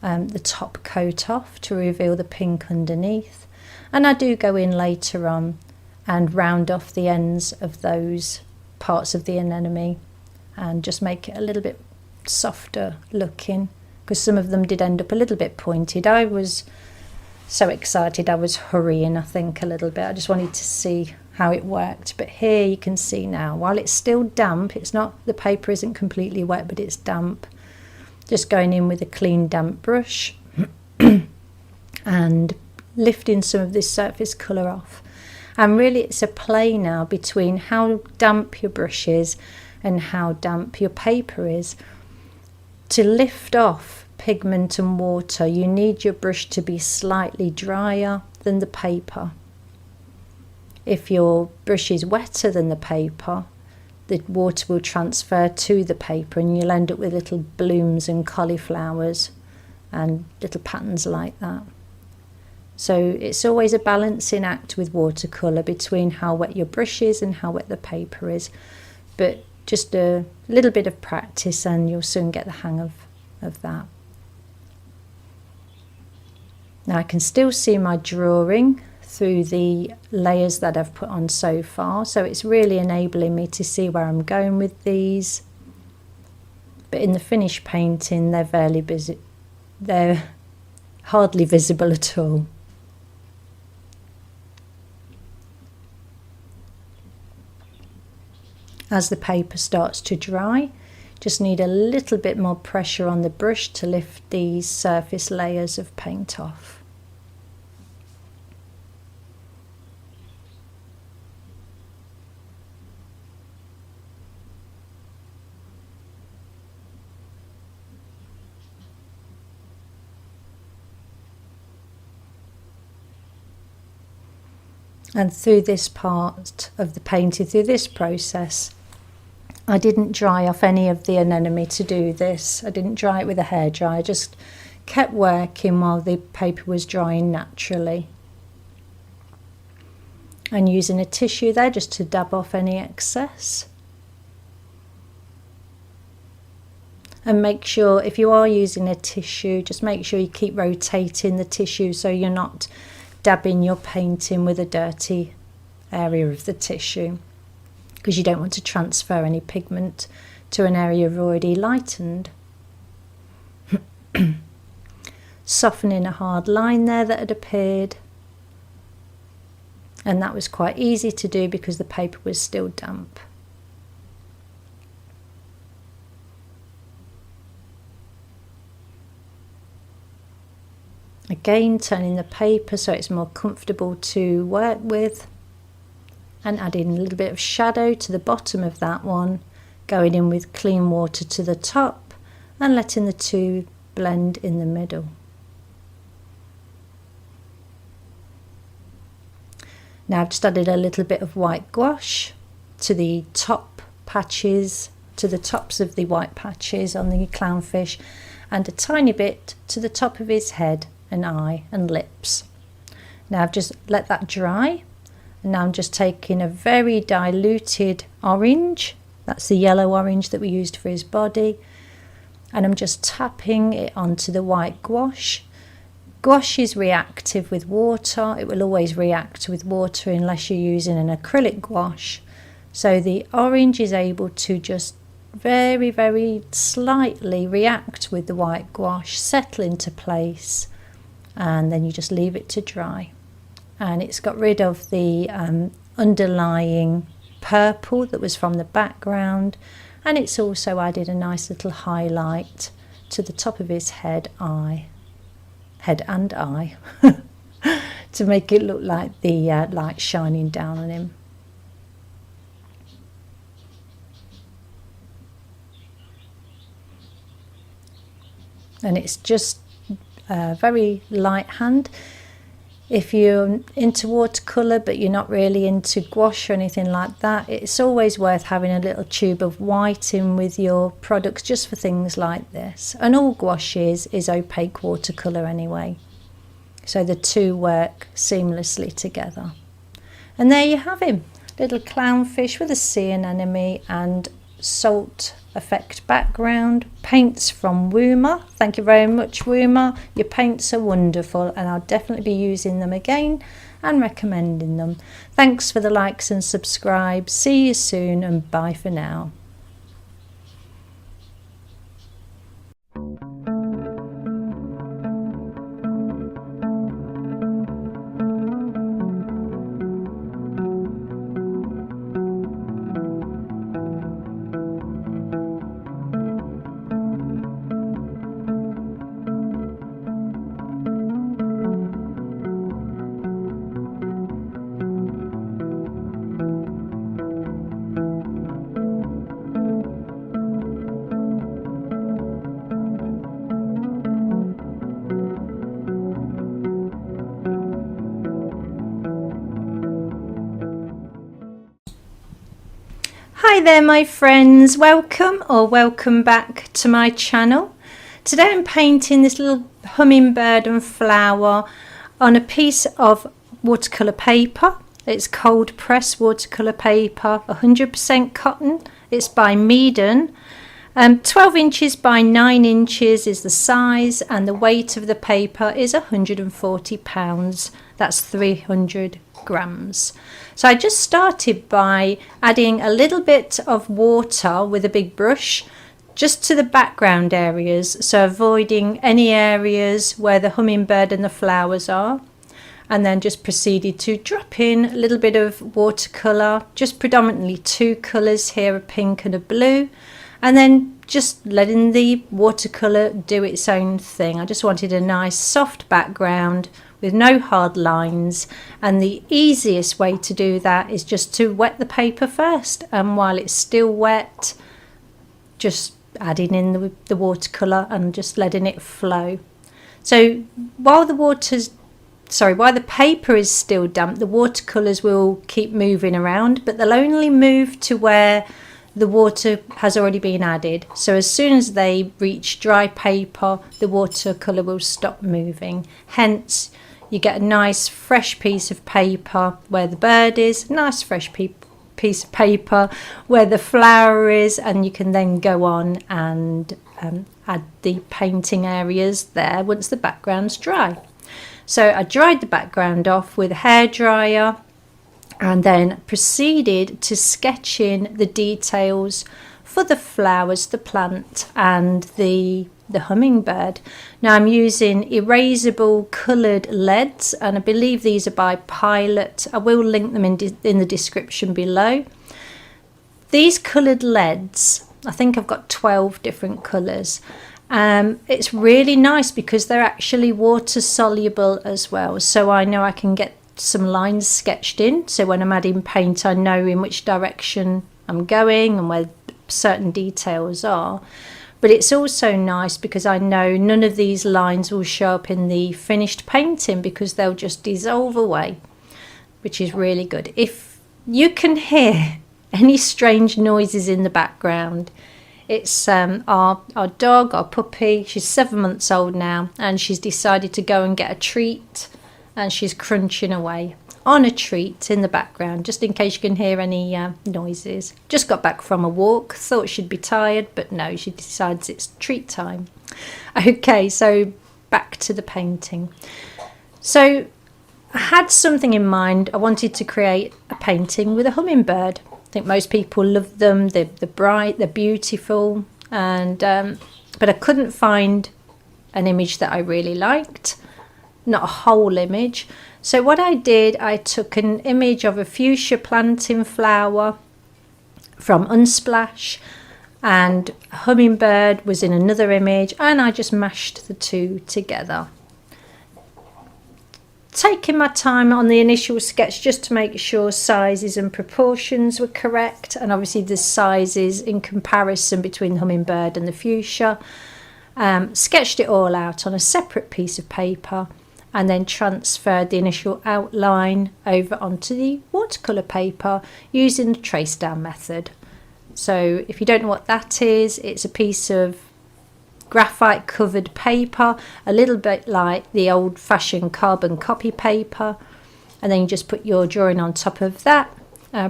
the top coat off to reveal the pink underneath. And I do go in later on and round off the ends of those parts of the anemone and just make it a little bit softer looking, because some of them did end up a little bit pointed. I was so excited, I was hurrying, I think, a little bit. I just wanted to see how it worked. But here you can see now, while it's still damp, it's not, the paper isn't completely wet, but it's damp. Just going in with a clean damp brush and lifting some of this surface colour off. And really it's a play now between how damp your brush is and how damp your paper is. To lift off pigment and water, you need your brush to be slightly drier than the paper. If your brush is wetter than the paper, the water will transfer to the paper and you'll end up with little blooms and cauliflowers and little patterns like that. So it's always a balancing act with watercolour between how wet your brush is and how wet the paper is. But just a little bit of practice and you'll soon get the hang of that. Now I can still see my drawing through the layers that I've put on so far, so it's really enabling me to see where I'm going with these. But in the finished painting they're hardly visible at all. As the paper starts to dry, just need a little bit more pressure on the brush to lift these surface layers of paint off. And through this part of the painting, through this process, I didn't dry off any of the anemone to do this. I didn't dry it with a hairdryer. I just kept working while the paper was drying naturally. And using a tissue there just to dab off any excess. And make sure, if you are using a tissue, just make sure you keep rotating the tissue so you're not dabbing your painting with a dirty area of the tissue, because you don't want to transfer any pigment to an area you've already lightened. Softening a hard line there that had appeared, and that was quite easy to do because the paper was still damp. Again, turning the paper so it's more comfortable to work with, and adding a little bit of shadow to the bottom of that one, going in with clean water to the top and letting the two blend in the middle. Now I've just added a little bit of white gouache to the top patches, to the tops of the white patches on the clownfish, and a tiny bit to the top of his head and eye and lips. Now I've just let that dry, and now I'm just taking a very diluted orange, that's the yellow orange that we used for his body, and I'm just tapping it onto the white gouache. Gouache is reactive with water. It will always react with water unless you're using an acrylic gouache. So the orange is able to just very, very slightly react with the white gouache, settle into place, and then you just leave it to dry. And it's got rid of the underlying purple that was from the background, and it's also added a nice little highlight to the top of his head and eye to make it look like the light shining down on him. And it's just a very light hand. If you're into watercolour but you're not really into gouache or anything like that, it's always worth having a little tube of white in with your products just for things like this. And all gouache is opaque watercolour anyway, so the two work seamlessly together. And there you have him, little clownfish with a sea anemone and salt effect background. Paints from Woomer. Thank you very much, Woomer. Your paints are wonderful, and I'll definitely be using them again and recommending them. Thanks for the likes and subscribe. See you soon, and bye for now. Hi there my friends, welcome or welcome back to my channel. Today I'm painting this little hummingbird and flower on a piece of watercolour paper. It's cold press watercolour paper, 100% cotton. It's by Meeden. 12 inches by 9 inches is the size, and the weight of the paper is 140 pounds. That's 300 grams. So I just started by adding a little bit of water with a big brush just to the background areas, so avoiding any areas where the hummingbird and the flowers are, and then just proceeded to drop in a little bit of watercolour, just predominantly two colours here, a pink and a blue, and then just letting the watercolour do its own thing. I just wanted a nice soft background with no hard lines, and the easiest way to do that is just to wet the paper first, and while it's still wet just adding in the watercolour and just letting it flow. So while the paper is still damp, the watercolours will keep moving around, but they'll only move to where the water has already been added. So as soon as they reach dry paper, the watercolour will stop moving. Hence you get a nice fresh piece of paper where the bird is, nice fresh piece of paper where the flower is, and you can then go on and add the painting areas there once the background's dry. So I dried the background off with a hairdryer and then proceeded to sketch in the details for the flowers, the plant and the hummingbird. Now I'm using erasable coloured leads, and I believe these are by Pilot. I will link them in the description below. These coloured leads, I think I've got 12 different colours. It's really nice because they're actually water soluble as well, so I know I can get some lines sketched in, so when I'm adding paint I know in which direction I'm going and where certain details are. But it's also nice because I know none of these lines will show up in the finished painting because they'll just dissolve away, which is really good. If you can hear any strange noises in the background, it's our dog, our puppy. She's 7 months old now, and she's decided to go and get a treat, and she's crunching away on a treat in the background, just in case you can hear any noises. Just got back from a walk, thought she'd be tired, but no, she decides it's treat time. Okay, so back to the painting. So I had something in mind. I wanted to create a painting with a hummingbird. I think most people love them. They're bright, they're beautiful, and but I couldn't find an image that I really liked. not a whole image. So what I did, I took an image of a fuchsia plant in flower from Unsplash, and a hummingbird was in another image, and I just mashed the two together. Taking my time on the initial sketch just to make sure sizes and proportions were correct, and obviously the sizes in comparison between the hummingbird and the fuchsia. Sketched it all out on a separate piece of paper, and then transferred the initial outline over onto the watercolour paper using the trace down method. So if you don't know what that is, it's a piece of graphite covered paper, a little bit like the old-fashioned carbon copy paper, and then you just put your drawing on top of that,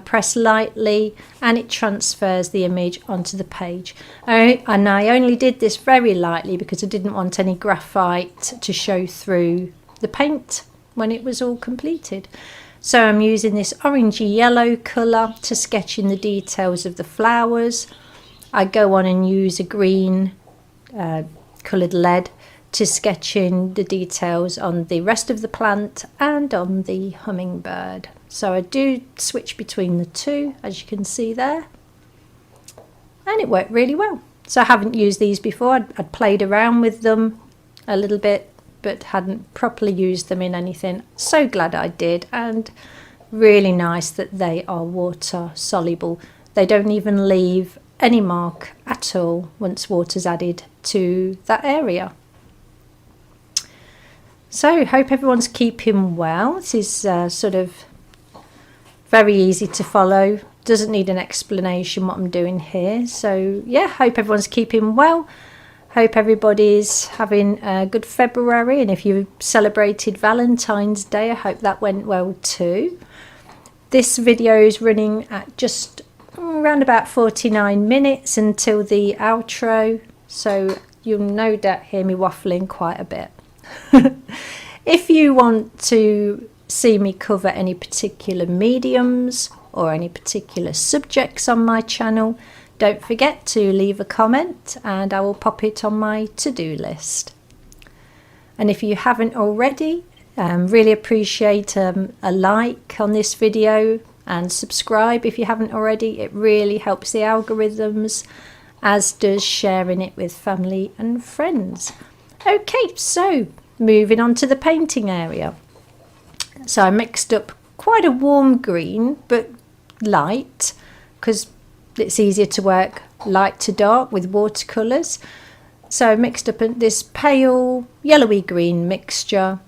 press lightly, and it transfers the image onto the page. And I only did this very lightly because I didn't want any graphite to show through the paint when it was all completed. So I'm using this orangey yellow colour to sketch in the details of the flowers. I go on and use a green coloured lead to sketch in the details on the rest of the plant and on the hummingbird. So I do switch between the two, as you can see there, and it worked really well. So I haven't used these before. I'd played around with them a little bit, but hadn't properly used them in anything. So glad I did, and really nice that they are water soluble. They don't even leave any mark at all once water's added to that area. So hope everyone's keeping well. This is sort of very easy to follow, doesn't need an explanation what I'm doing here. So yeah, hope everyone's keeping well. Hope everybody's having a good February, and if you celebrated Valentine's Day, I hope that went well too. This video is running at just around about 49 minutes until the outro, so you'll no doubt hear me waffling quite a bit. If you want to see me cover any particular mediums or any particular subjects on my channel, don't forget to leave a comment and I will pop it on my to-do list. And if you haven't already, really appreciate a like on this video, and subscribe if you haven't already. It really helps the algorithms, as does sharing it with family and friends. Okay, so moving on to the painting area. So I mixed up quite a warm green, but light, because it's easier to work light to dark with watercolours. So I mixed up this pale yellowy green mixture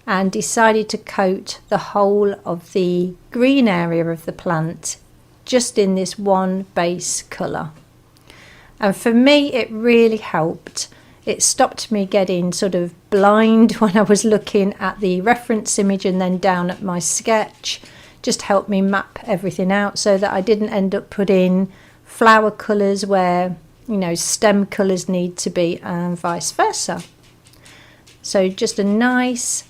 and decided to coat the whole of the green area of the plant just in this one base colour. And for me it really helped. It stopped me getting sort of blind when I was looking at the reference image and then down at my sketch. Just helped me map everything out so that I didn't end up putting flower colours where, you know, stem colours need to be, and vice versa. So just a nice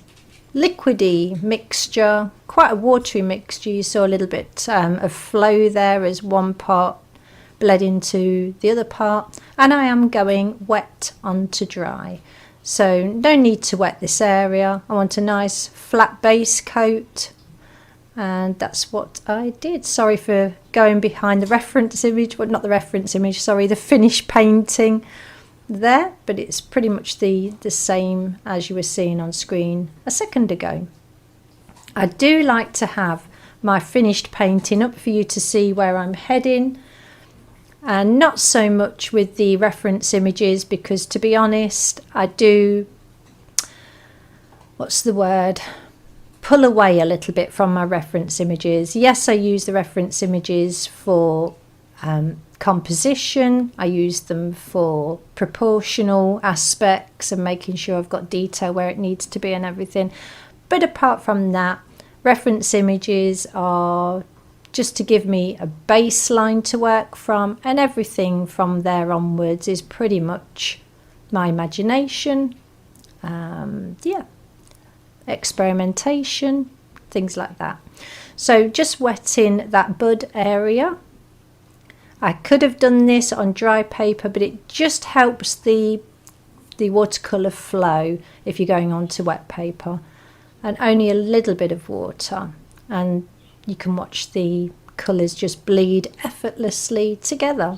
liquidy mixture, quite a watery mixture. You saw a little bit of flow there as one part bled into the other part, and I am going wet onto dry, so no need to wet this area. I want a nice flat base coat, and that's what I did. Sorry for going behind the reference image, well, not the reference image, sorry, the finished painting there, but it's pretty much the same as you were seeing on screen a second ago. I do like to have my finished painting up for you to see where I'm heading, and not so much with the reference images, because to be honest, I do, what's the word, pull away a little bit from my reference images. Yes, I use the reference images for composition. I use them for proportional aspects and making sure I've got detail where it needs to be and everything. But apart from that, reference images are just to give me a baseline to work from, and everything from there onwards is pretty much my imagination, experimentation, things like that. So just wetting that bud area. I could have done this on dry paper, but it just helps the watercolour flow if you're going on to wet paper. and only a little bit of water, and you can watch the colours just bleed effortlessly together.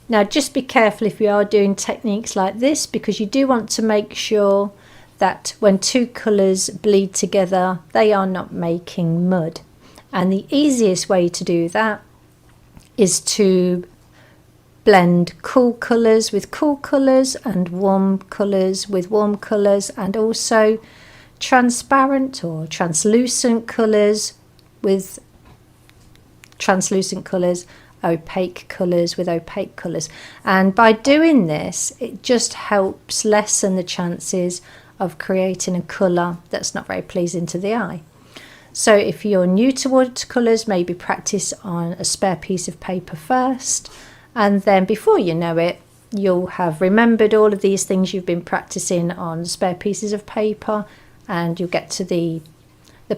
Now just be careful if you are doing techniques like this, because you do want to make sure that when two colours bleed together they are not making mud. And the easiest way to do that is to blend cool colours with cool colours and warm colours with warm colours, and also transparent or translucent colours with translucent colours, opaque colours with opaque colours. And by doing this, it just helps lessen the chances of creating a colour that's not very pleasing to the eye. So if you're new to watercolours, maybe practice on a spare piece of paper first, and then before you know it, you'll have remembered all of these things you've been practicing on spare pieces of paper, and you'll get to the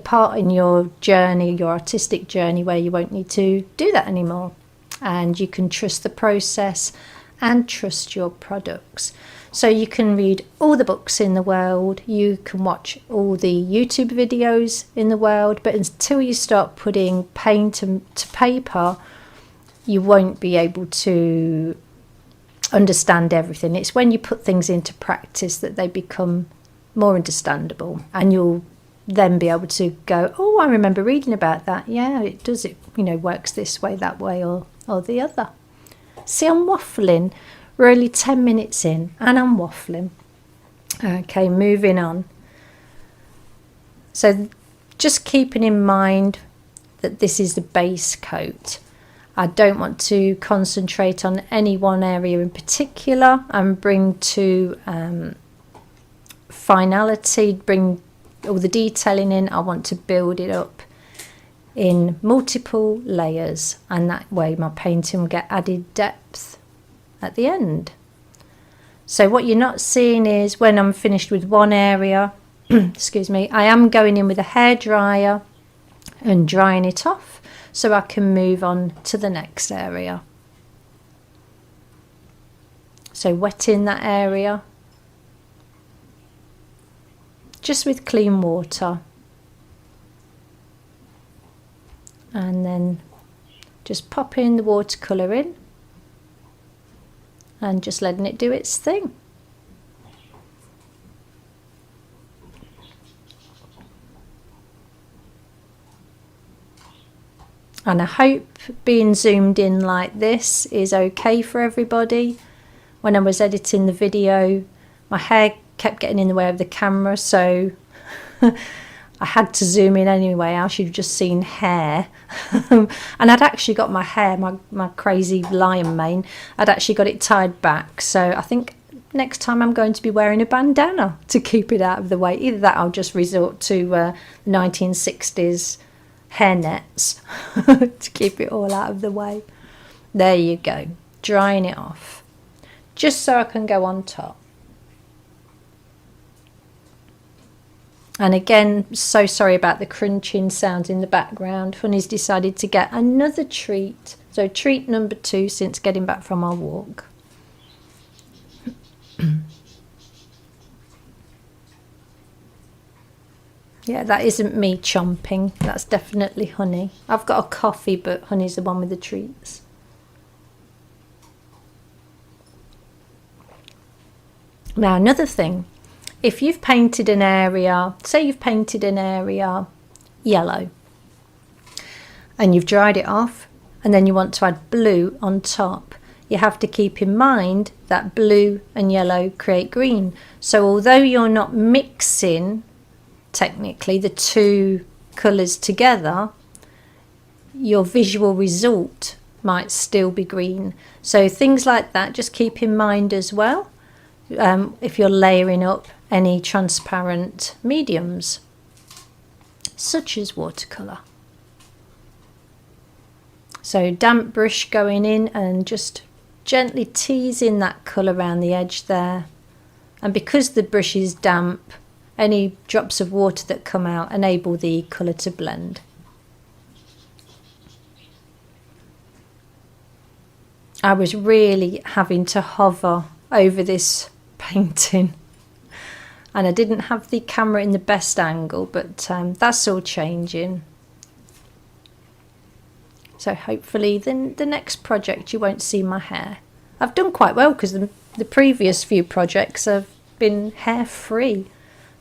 part in your journey, your artistic journey, where you won't need to do that anymore, and you can trust the process and trust your products. So you can read all the books in the world, you can watch all the YouTube videos in the world, but until you start putting paint to paper, you won't be able to understand everything. It's when you put things into practice that they become more understandable, and you'll then be able to go, oh, I remember reading about that. Yeah, it does, it, you know, works this way, that way, or the other. See, I'm waffling. We're only 10 minutes in and I'm waffling. Okay, moving on. So just keeping in mind that this is the base coat. I don't want to concentrate on any one area in particular and bring to finality, bring all the detailing in. I want to build it up in multiple layers, and that way my painting will get added depth at the end. So what you're not seeing is when I'm finished with one area, excuse me, I am going in with a hairdryer and drying it off so I can move on to the next area. So wetting that area just with clean water, and then just popping the watercolour in and just letting it do its thing. And I hope being zoomed in like this is okay for everybody. When I was editing the video, my hair kept getting in the way of the camera, so I had to zoom in anyway, else you'd just seen hair. And I'd actually got my hair, my crazy lion mane, I'd actually got it tied back, so I think next time I'm going to be wearing a bandana to keep it out of the way. Either that, I'll just resort to 1960s hair nets to keep it all out of the way. There you go, drying it off just so I can go on top. And again, so sorry about the crunching sounds in the background. Honey's decided to get another treat. So treat number 2 since getting back from our walk. Yeah, that isn't me chomping. That's definitely Honey. I've got a coffee, but Honey's the one with the treats. Now, another thing. If you've painted an area, say you've painted an area yellow, and you've dried it off, and then you want to add blue on top, you have to keep in mind that blue and yellow create green. So although you're not mixing technically the two colours together, your visual result might still be green. So things like that, just keep in mind as well. If you're layering up any transparent mediums such as watercolour. So damp brush going in and just gently teasing that colour around the edge there, and because the brush is damp, any drops of water that come out enable the colour to blend. I was really having to hover over this painting. and I didn't have the camera in the best angle, but that's all changing. So hopefully the next project you won't see my hair. I've done quite well because the previous few projects have been hair free.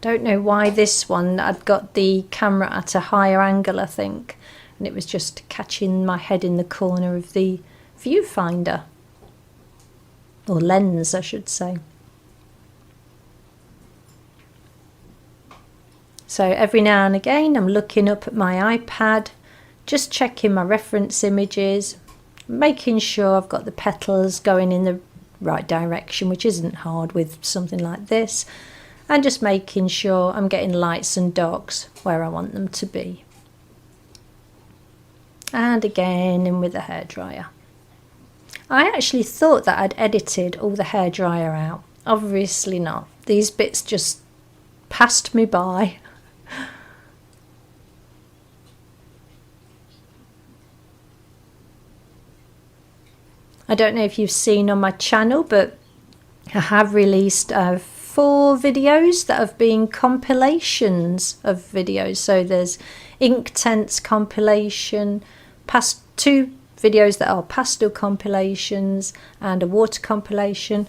Don't know why this one, I'd got the camera at a higher angle, I think, and it was just catching my head in the corner of the viewfinder, or lens I should say. So every now and again I'm looking up at my iPad, just checking my reference images, making sure I've got the petals going in the right direction, which isn't hard with something like this, and just making sure I'm getting lights and darks where I want them to be. And again in with the hairdryer. I actually thought that I'd edited all the hairdryer out. Obviously not. These bits just passed me by. I don't know if you've seen on my channel, but I have released 4 videos that have been compilations of videos. So there's Inktense compilation, 2 videos that are pastel compilations, and a water compilation.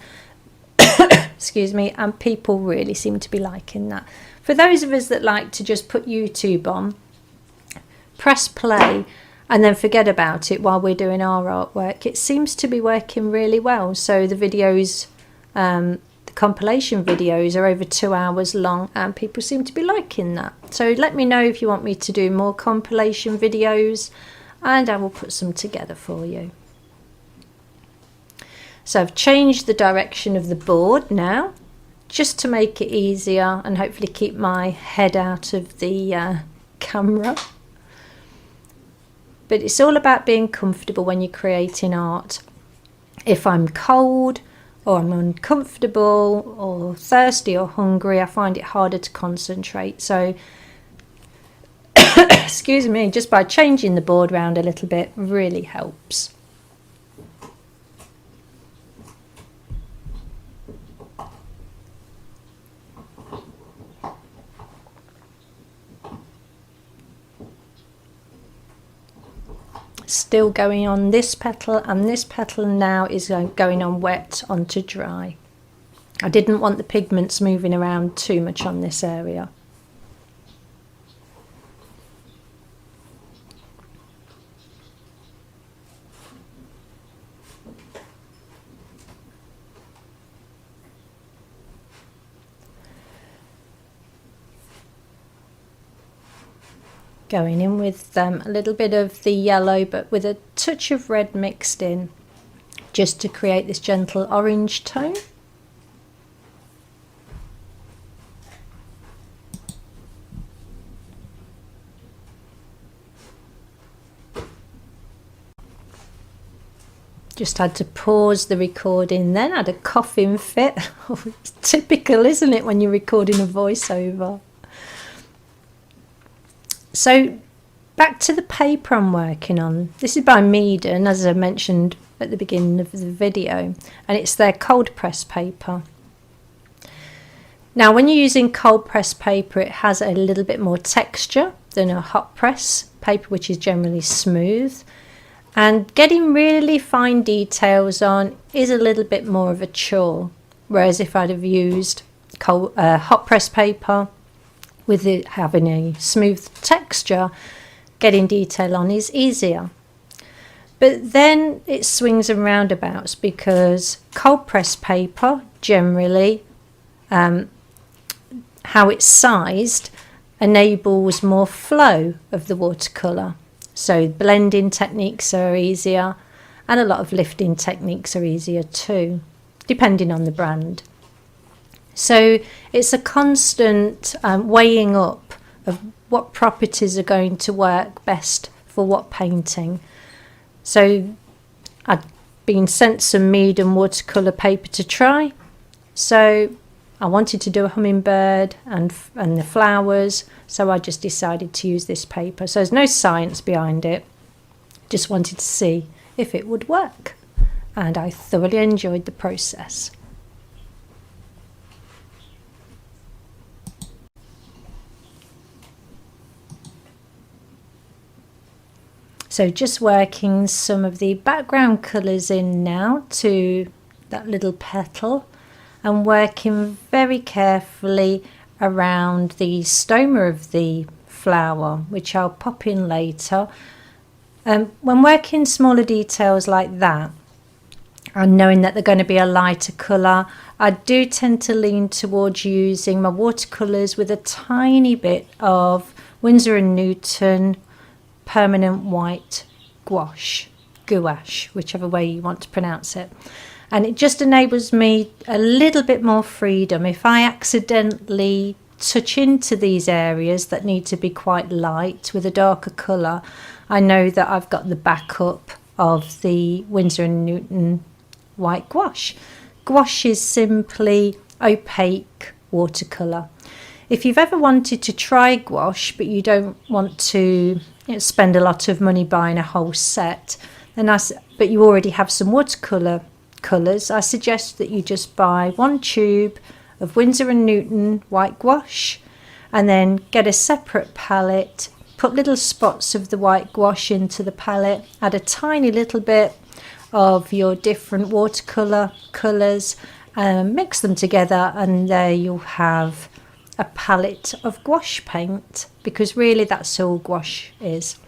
Excuse me, and people really seem to be liking that. For those of us that like to just put YouTube on, press play and then forget about it while we're doing our artwork, it seems to be working really well. So the videos, the compilation videos are over 2 hours long, and people seem to be liking that. So let me know if you want me to do more compilation videos, and I will put some together for you. So I've changed the direction of the board now, just to make it easier and hopefully keep my head out of the camera. But it's all about being comfortable when you're creating art. If I'm cold, or I'm uncomfortable, or thirsty or hungry, I find it harder to concentrate. So, excuse me, just by changing the board round a little bit really helps. Still going on this petal, and this petal now is going on wet onto dry. I didn't want the pigments moving around too much on this area. Going in with a little bit of the yellow, but with a touch of red mixed in, just to create this gentle orange tone. Just had to pause the recording then, had a coughing fit. It's typical, isn't it, when you're recording a voiceover? So back to the paper I'm working on. This is by Meeden, as I mentioned at the beginning of the video, and it's their cold press paper. Now when you're using cold press paper, it has a little bit more texture than a hot press paper, which is generally smooth, and getting really fine details on is a little bit more of a chore, whereas if I'd have used hot press paper with it having a smooth texture, getting detail on is easier. But then it swings and roundabouts, because cold press paper generally, how it's sized enables more flow of the watercolour. So blending techniques are easier, and a lot of lifting techniques are easier too, depending on the brand. So it's a constant weighing up of what properties are going to work best for what painting. So I'd been sent some Meeden watercolour paper to try. So I wanted to do a hummingbird and the flowers, so I just decided to use this paper. So there's no science behind it, just wanted to see if it would work, and I thoroughly enjoyed the process. So just working some of the background colours in now to that little petal, and working very carefully around the stoma of the flower, which I'll pop in later. When working smaller details like that, and knowing that they're going to be a lighter colour, I do tend to lean towards using my watercolours with a tiny bit of Winsor Newton permanent white gouache, whichever way you want to pronounce it. And it just enables me a little bit more freedom. If I accidentally touch into these areas that need to be quite light with a darker colour, I know that I've got the backup of the Winsor Newton white gouache. Gouache is simply opaque watercolour. If you've ever wanted to try gouache but you don't want to spend a lot of money buying a whole set, but you already have some watercolour colours, I suggest that you just buy one tube of Winsor Newton white gouache and then get a separate palette, put little spots of the white gouache into the palette, add a tiny little bit of your different watercolour colours, mix them together, and there you'll have a palette of gouache paint, because really that's all gouache is.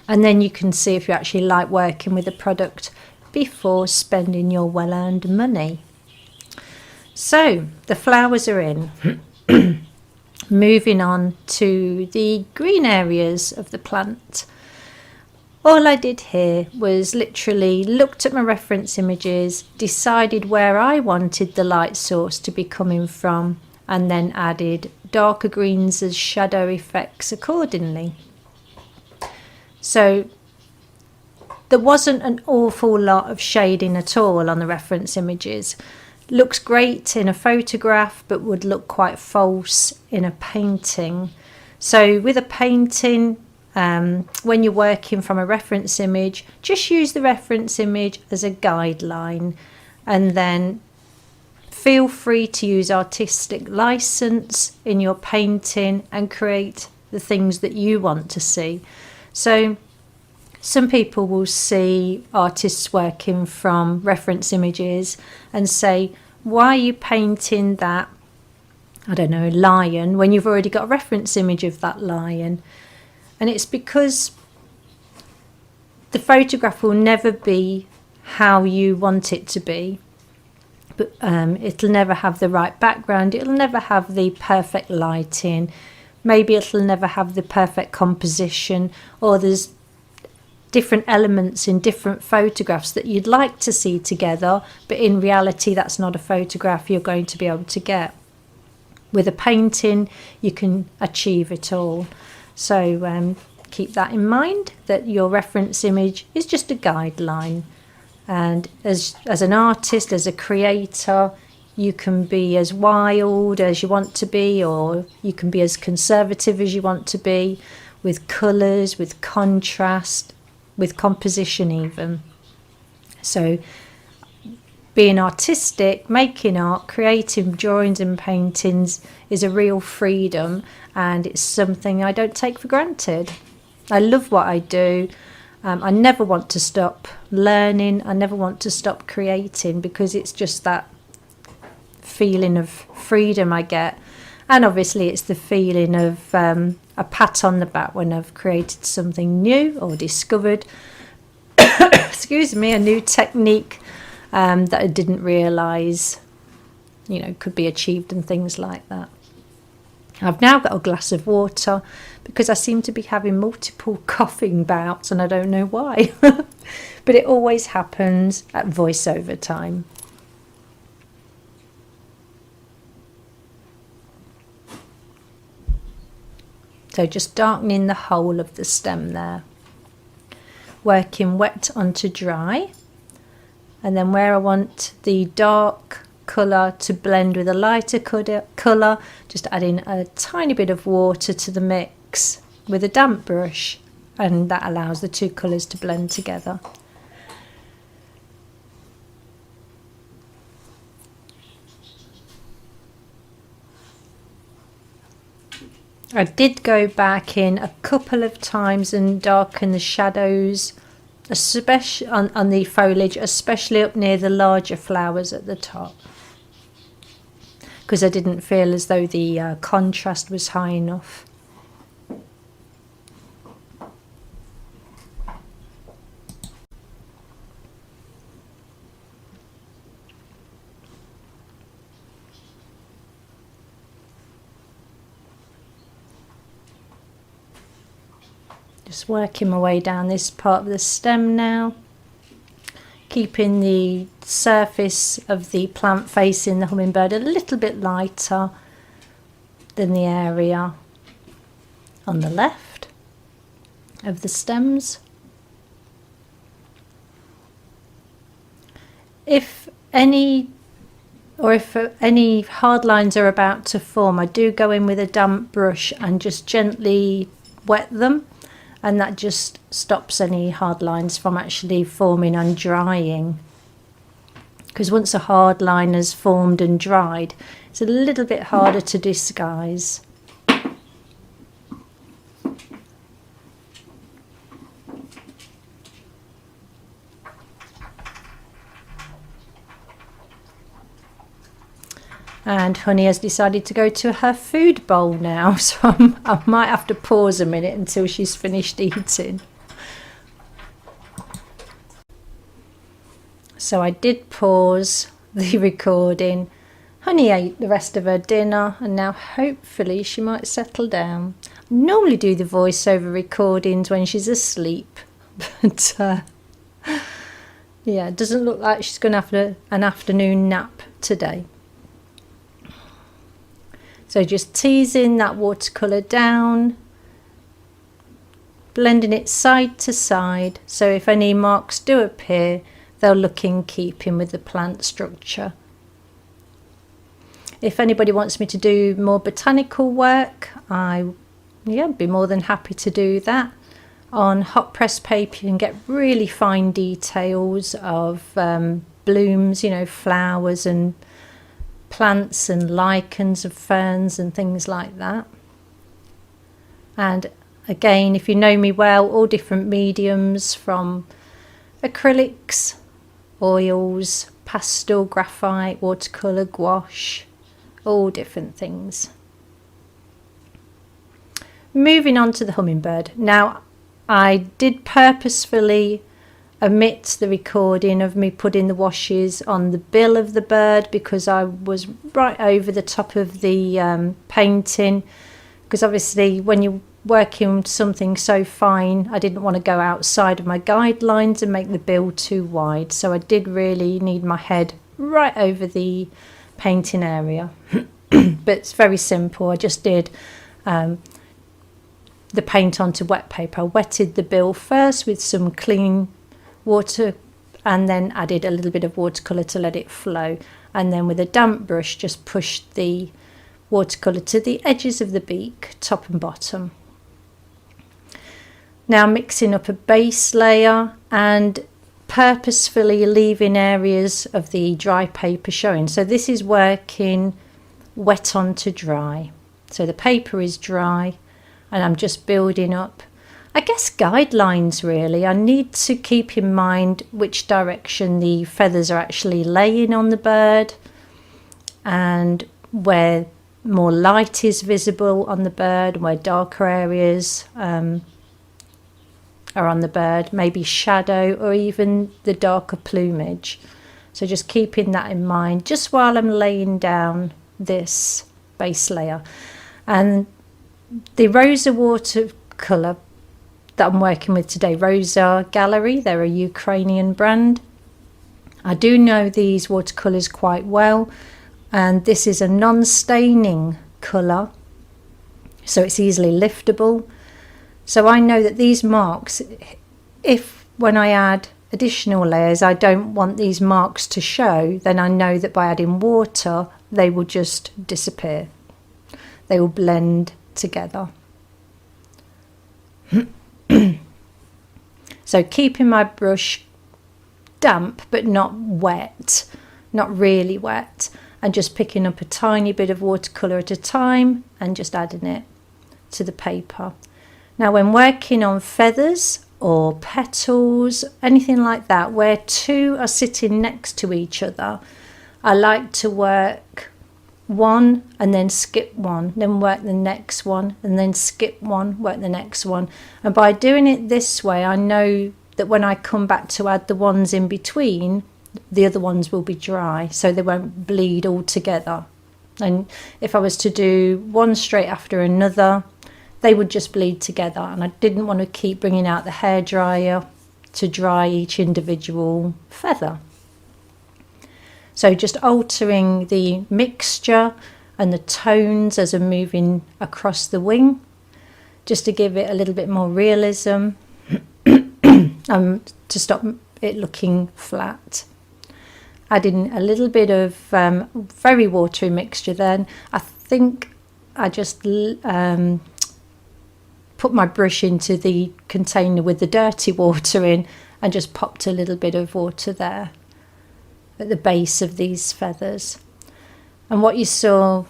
And then you can see if you actually like working with the product before spending your well-earned money. So the flowers are in. Moving on to the green areas of the plant. All I did here was literally looked at my reference images, decided where I wanted the light source to be coming from, and then added darker greens as shadow effects accordingly. So there wasn't an awful lot of shading at all on the reference images. Looks great in a photograph but would look quite false in a painting. So with a painting, when you're working from a reference image, just use the reference image as a guideline, and then feel free to use artistic license in your painting and create the things that you want to see. So some people will see artists working from reference images and say, why are you painting that, I don't know, lion, when you've already got a reference image of that lion? And it's because the photograph will never be how you want it to be. But it'll never have the right background, it'll never have the perfect lighting, maybe it'll never have the perfect composition, or there's different elements in different photographs that you'd like to see together, but in reality that's not a photograph you're going to be able to get. With a painting you can achieve it all. So keep that in mind, that your reference image is just a guideline. And as an artist, as a creator, you can be as wild as you want to be, or you can be as conservative as you want to be, with colours, with contrast, with composition even. So being artistic, making art, creating drawings and paintings is a real freedom, and it's something I don't take for granted. I love what I do. I never want to stop learning. I never want to stop creating, because it's just that feeling of freedom I get. And obviously it's the feeling of a pat on the back when I've created something new or discovered excuse me, a new technique that I didn't realise, could be achieved, and things like that. I've now got a glass of water because I seem to be having multiple coughing bouts and I don't know why. But it always happens at voiceover time. So just darkening the whole of the stem there. Working wet onto dry. And then where I want the dark colour to blend with a lighter colour, just adding a tiny bit of water to the mix with a damp brush, and that allows the two colours to blend together. I did go back in a couple of times and darken the shadows, especially on the foliage, especially up near the larger flowers at the top, because I didn't feel as though the contrast was high enough. Just working my way down this part of the stem now, keeping the surface of the plant facing the hummingbird a little bit lighter than the area on the left of the stems. If any hard lines are about to form, I do go in with a damp brush and just gently wet them, and that just stops any hard lines from actually forming and drying. Because once a hard line has formed and dried, it's a little bit harder to disguise. And Honey has decided to go to her food bowl now, so I might have to pause a minute until she's finished eating. So I did pause the recording. Honey ate the rest of her dinner, and now hopefully she might settle down. I normally do the voiceover recordings when she's asleep, but yeah, it doesn't look like she's going to have an afternoon nap today. So just teasing that watercolour down, blending it side to side, so if any marks do appear, they'll look in keeping with the plant structure. If anybody wants me to do more botanical work, I'd be more than happy to do that. On hot press paper you can get really fine details of blooms, flowers and plants and lichens of ferns and things like that. And again, if you know me well, all different mediums, from acrylics, oils, pastel, graphite, watercolour, gouache, all different things. Moving on to the hummingbird. Now, I did purposefully omit the recording of me putting the washes on the bill of the bird, because I was right over the top of the painting, because obviously when you're working something so fine, I didn't want to go outside of my guidelines and make the bill too wide, so I did really need my head right over the painting area. But it's very simple. I just did the paint onto wet paper. I wetted the bill first with some clean water and then added a little bit of watercolour to let it flow, and then with a damp brush just pushed the watercolour to the edges of the beak, top and bottom. Now mixing up a base layer and purposefully leaving areas of the dry paper showing. So this is working wet on to dry. So the paper is dry and I'm just building up, I guess, guidelines really. I need to keep in mind which direction the feathers are actually laying on the bird, and where more light is visible on the bird, where darker areas are on the bird, maybe shadow or even the darker plumage. So just keeping that in mind just while I'm laying down this base layer. And the Rosa watercolour that I'm working with today, Rosa Gallery, they're a Ukrainian brand. I do know these watercolours quite well, and this is a non-staining colour, so it's easily liftable. So I know that these marks, if when I add additional layers I don't want these marks to show, then I know that by adding water they will just disappear. They will blend together. So keeping my brush damp but not wet, not really wet, and just picking up a tiny bit of watercolour at a time and just adding it. to the paper. Now when working on feathers or petals, anything like that, where two are sitting next to each other, I like to work one and then skip one, then work the next one, and then skip one, work the next one. And by doing it this way, I know that when I come back to add the ones in between, the other ones will be dry, so they won't bleed all together. And if I was to do one straight after another, they would just bleed together, and I didn't want to keep bringing out the hairdryer to dry each individual feather. So just altering the mixture and the tones as I'm moving across the wing, just to give it a little bit more realism, to stop it looking flat. Adding a little bit of very watery mixture then. I think I just put my brush into the container with the dirty water in and just popped a little bit of water there at the base of these feathers. And what you saw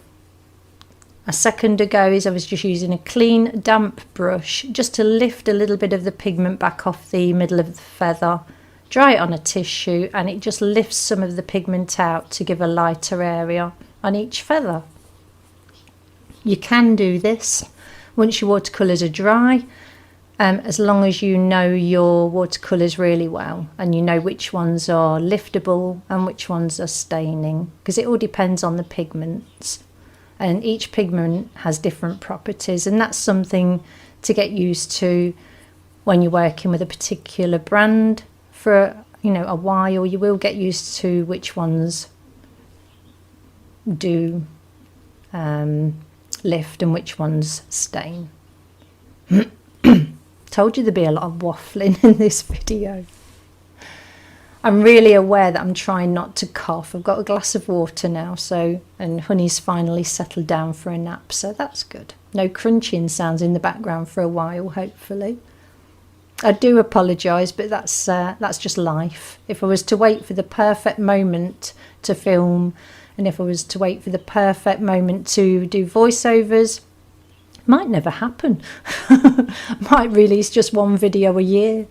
a second ago is I was just using a clean damp brush just to lift a little bit of the pigment back off the middle of the feather, dry it on a tissue, and it just lifts some of the pigment out to give a lighter area on each feather. You can do this once your watercolours are dry, as long as you know your watercolours really well and you know which ones are liftable and which ones are staining, because it all depends on the pigments, and each pigment has different properties, and that's something to get used to when you're working with a particular brand for a while. You will get used to which ones do lift and which ones stain. Told you there'd be a lot of waffling in this video. I'm really aware that I'm trying not to cough. I've got a glass of water now, and Honey's finally settled down for a nap, so that's good. No crunching sounds in the background for a while, hopefully. I do apologise, but that's just life. If I was to wait for the perfect moment to film, and if I was to wait for the perfect moment to do voiceovers, it might never happen. Might release just one video a year.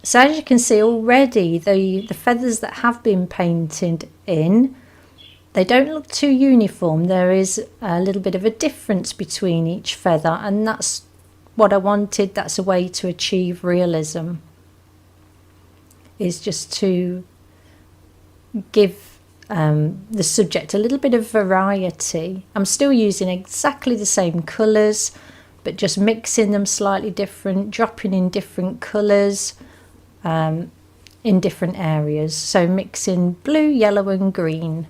So as you can see already, the feathers that have been painted in, they don't look too uniform. There is a little bit of a difference between each feather, and that's what I wanted. That's a way to achieve realism, is just to give the subject a little bit of variety. I'm still using exactly the same colours, but just mixing them slightly different, dropping in different colours in different areas. So mixing blue, yellow and green.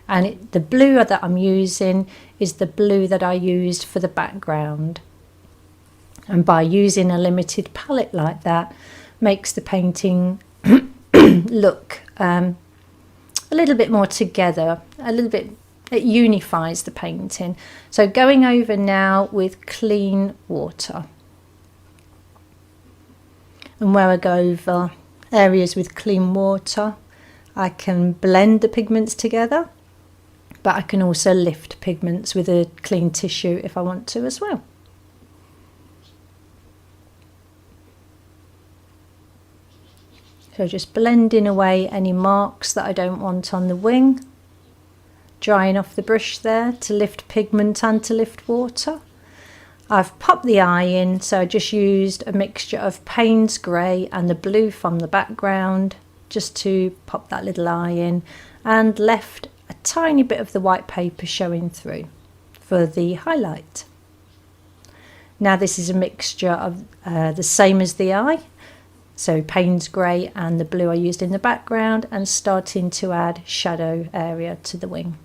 And the blue that I'm using is the blue that I used for the background. And by using a limited palette like that, makes the painting look a little bit more together, it unifies the painting. So going over now with clean water. And where I go over areas with clean water, I can blend the pigments together, but I can also lift pigments with a clean tissue if I want to as well. So just blending away any marks that I don't want on the wing, drying off the brush there to lift pigment and to lift water. I've popped the eye in, so I just used a mixture of Payne's grey and the blue from the background just to pop that little eye in, and left a tiny bit of the white paper showing through for the highlight. Now this is a mixture of the same as the eye, so Payne's grey and the blue I used in the background, and starting to add shadow area to the wing.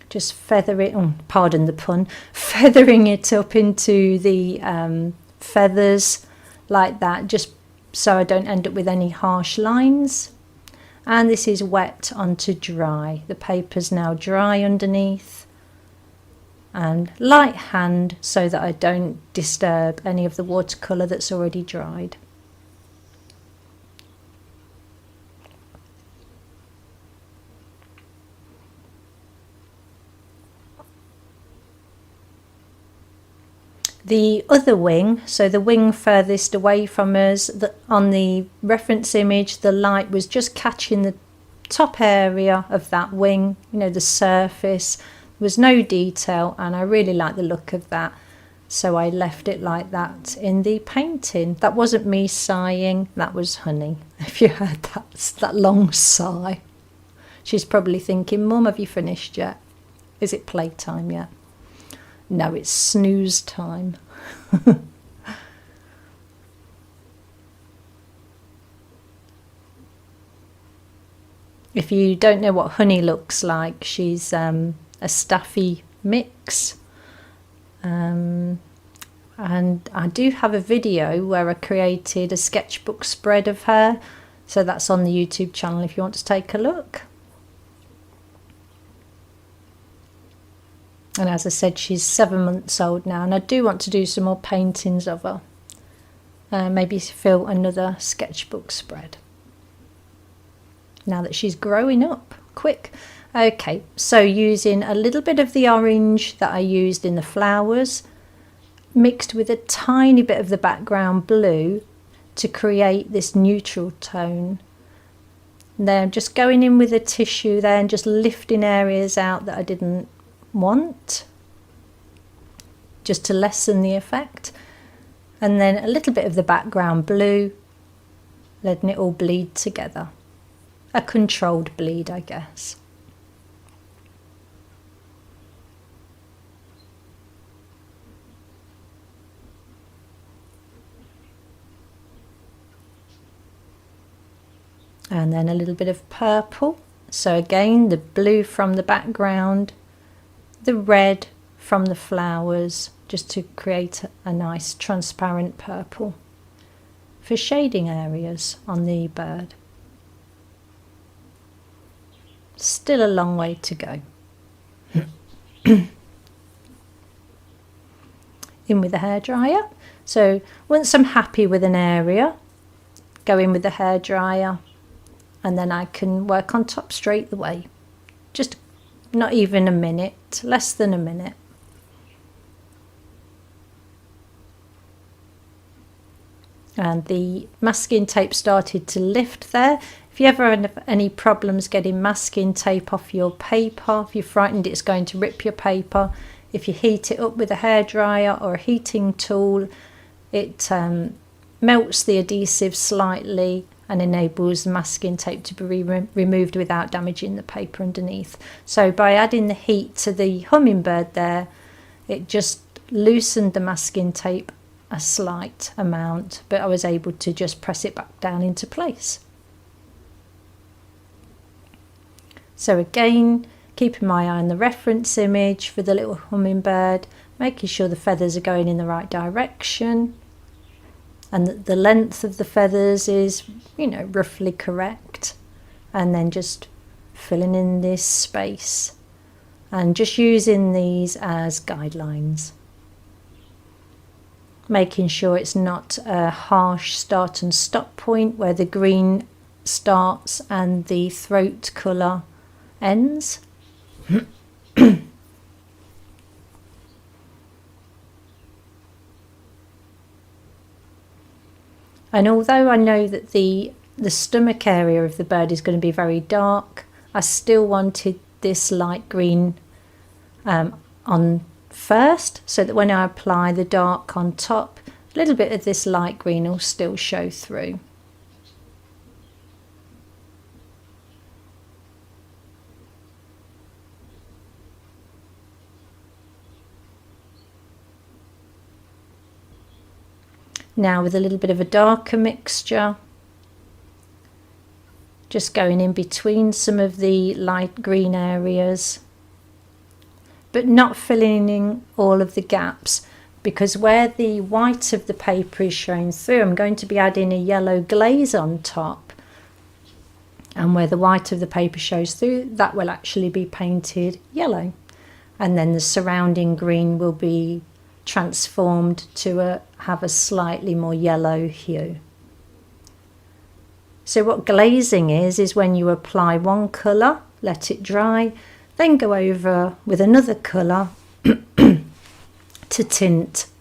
Just feather it, pardon the pun, feathering it up into the feathers like that, just so I don't end up with any harsh lines. And this is wet onto dry. The paper's now dry underneath, and light hand so that I don't disturb any of the watercolour that's already dried. The other wing, so the wing furthest away from us, on the reference image, the light was just catching the top area of that wing, you know, the surface. There was no detail, and I really like the look of that, so I left it like that in the painting. That wasn't me sighing, that was Honey. If you heard that long sigh. She's probably thinking, Mum, have you finished yet? Is it playtime yet? No, it's snooze time. If you don't know what Honey looks like, she's a staffy mix. And I do have a video where I created a sketchbook spread of her. So that's on the YouTube channel if you want to take a look. And as I said, she's 7 months old now, and I do want to do some more paintings of her. Maybe fill another sketchbook spread. Now that she's growing up quick. Okay, so using a little bit of the orange that I used in the flowers, mixed with a tiny bit of the background blue to create this neutral tone. And then just going in with a tissue there and just lifting areas out that I didn't want, just to lessen the effect. And then a little bit of the background blue, letting it all bleed together. A controlled bleed, I guess. And then a little bit of purple. So again, the blue from the background, the red from the flowers, just to create a nice transparent purple for shading areas on the bird. Still a long way to go. In with the hairdryer. So once I'm happy with an area, go in with the hairdryer, and then I can work on top straight away. Just not even a minute, less than a minute. And the masking tape started to lift there. If you ever have any problems getting masking tape off your paper, if you're frightened it's going to rip your paper, if you heat it up with a hairdryer or a heating tool, it melts the adhesive slightly and enables the masking tape to be removed without damaging the paper underneath. So by adding the heat to the hummingbird there, it just loosened the masking tape a slight amount, but I was able to just press it back down into place. So again, keeping my eye on the reference image for the little hummingbird, making sure the feathers are going in the right direction, and that the length of the feathers is, you know, roughly correct, and then just filling in this space and just using these as guidelines, making sure it's not a harsh start and stop point where the green starts and the throat colour ends. And although I know that the stomach area of the bird is going to be very dark, I still wanted this light green on first, so that when I apply the dark on top, a little bit of this light green will still show through. Now with a little bit of a darker mixture, just going in between some of the light green areas, but not filling in all of the gaps, because where the white of the paper is showing through, I'm going to be adding a yellow glaze on top, and where the white of the paper shows through, that will actually be painted yellow, and then the surrounding green will be transformed to have a slightly more yellow hue. So what glazing is when you apply one colour, let it dry, then go over with another colour to tint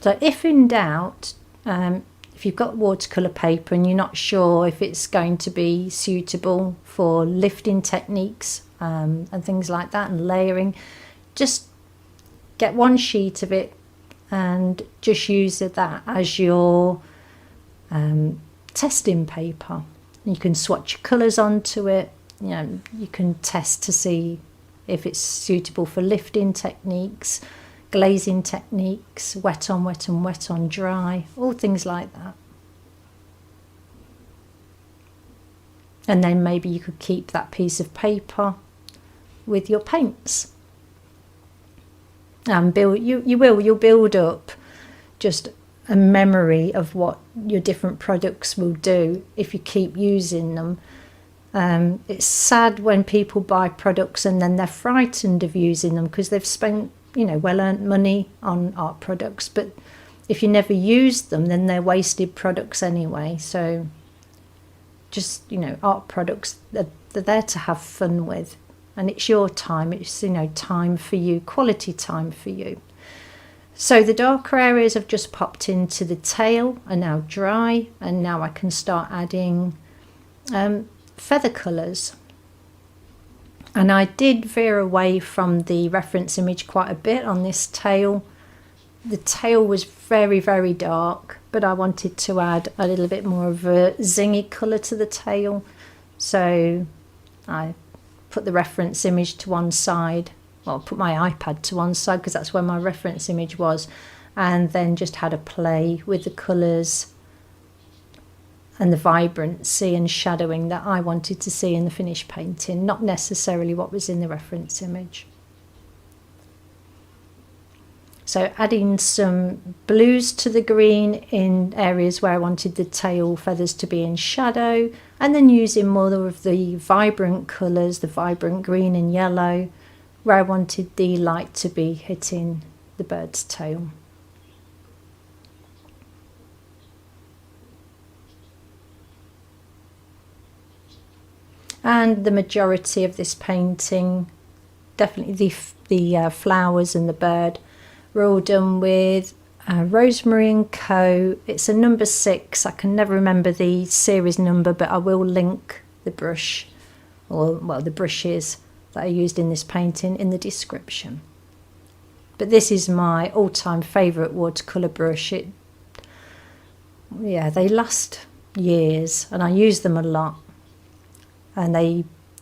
So if in doubt, if you've got watercolour paper and you're not sure if it's going to be suitable for lifting techniques and things like that and layering, just get one sheet of it and just use that as your testing paper. You can swatch your colours onto it. You know, you can test to see if it's suitable for lifting techniques, glazing techniques, wet on wet and wet on dry, all things like that. And then maybe you could keep that piece of paper with your paints. And you'll build up just a memory of what your different products will do if you keep using them. It's sad when people buy products and then they're frightened of using them because they've spent, you know, well-earned money on art products, but if you never use them, then they're wasted products anyway. So just, you know, art products, they're there to have fun with, and it's your time. It's, you know, time for you, quality time for you. So the darker areas have just popped into the tail, are now dry, and now I can start adding feather colours. And I did veer away from the reference image quite a bit on this tail. The tail was very, very dark, but I wanted to add a little bit more of a zingy colour to the tail. So I put the reference image to one side. Well, put my iPad to one side because that's where my reference image was, and then just had a play with the colours and the vibrancy and shadowing that I wanted to see in the finished painting, not necessarily what was in the reference image. So adding some blues to the green in areas where I wanted the tail feathers to be in shadow, and then using more of the vibrant colours, the vibrant green and yellow, where I wanted the light to be hitting the bird's tail. And the majority of this painting, definitely the flowers and the bird, were all done with Rosemary Co. It's a number 6. I can never remember the series number, but I will link the brush, or well, the brushes that I used in this painting in the description. But this is my all-time favourite watercolour brush. Yeah, they last years and I use them a lot. And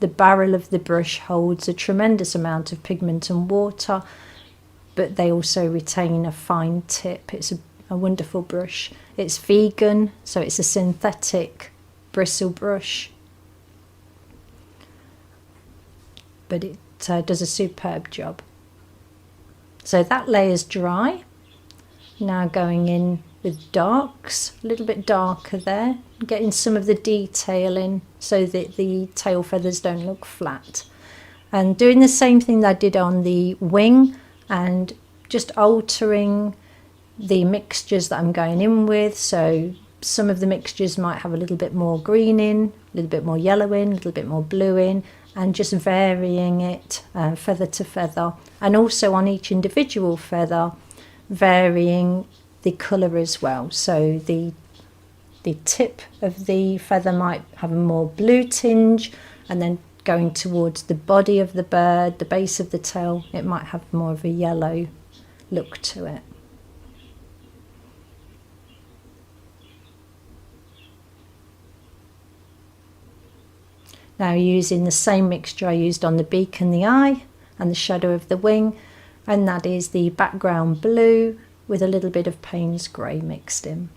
the barrel of the brush holds a tremendous amount of pigment and water, but they also retain a fine tip. It's a wonderful brush. It's vegan, so it's a synthetic bristle brush, but it does a superb job. So that layer's dry. Now going in with darks, a little bit darker there, getting some of the detail in so that the tail feathers don't look flat. And doing the same thing that I did on the wing, and just altering the mixtures that I'm going in with. So some of the mixtures might have a little bit more green in, a little bit more yellow in, a little bit more blue in, and just varying it feather to feather, and also on each individual feather varying the colour as well. So the tip of the feather might have a more blue tinge, and then going towards the body of the bird, the base of the tail, it might have more of a yellow look to it. Now using the same mixture I used on the beak and the eye and the shadow of the wing, and that is the background blue with a little bit of Payne's grey mixed in.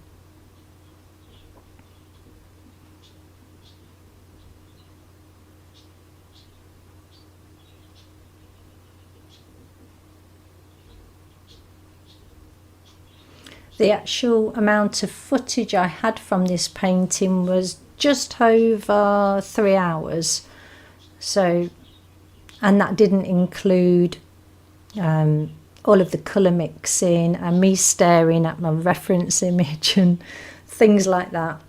The actual amount of footage I had from this painting was just over 3 hours. So, and that didn't include all of the colour mixing and me staring at my reference image and things like that.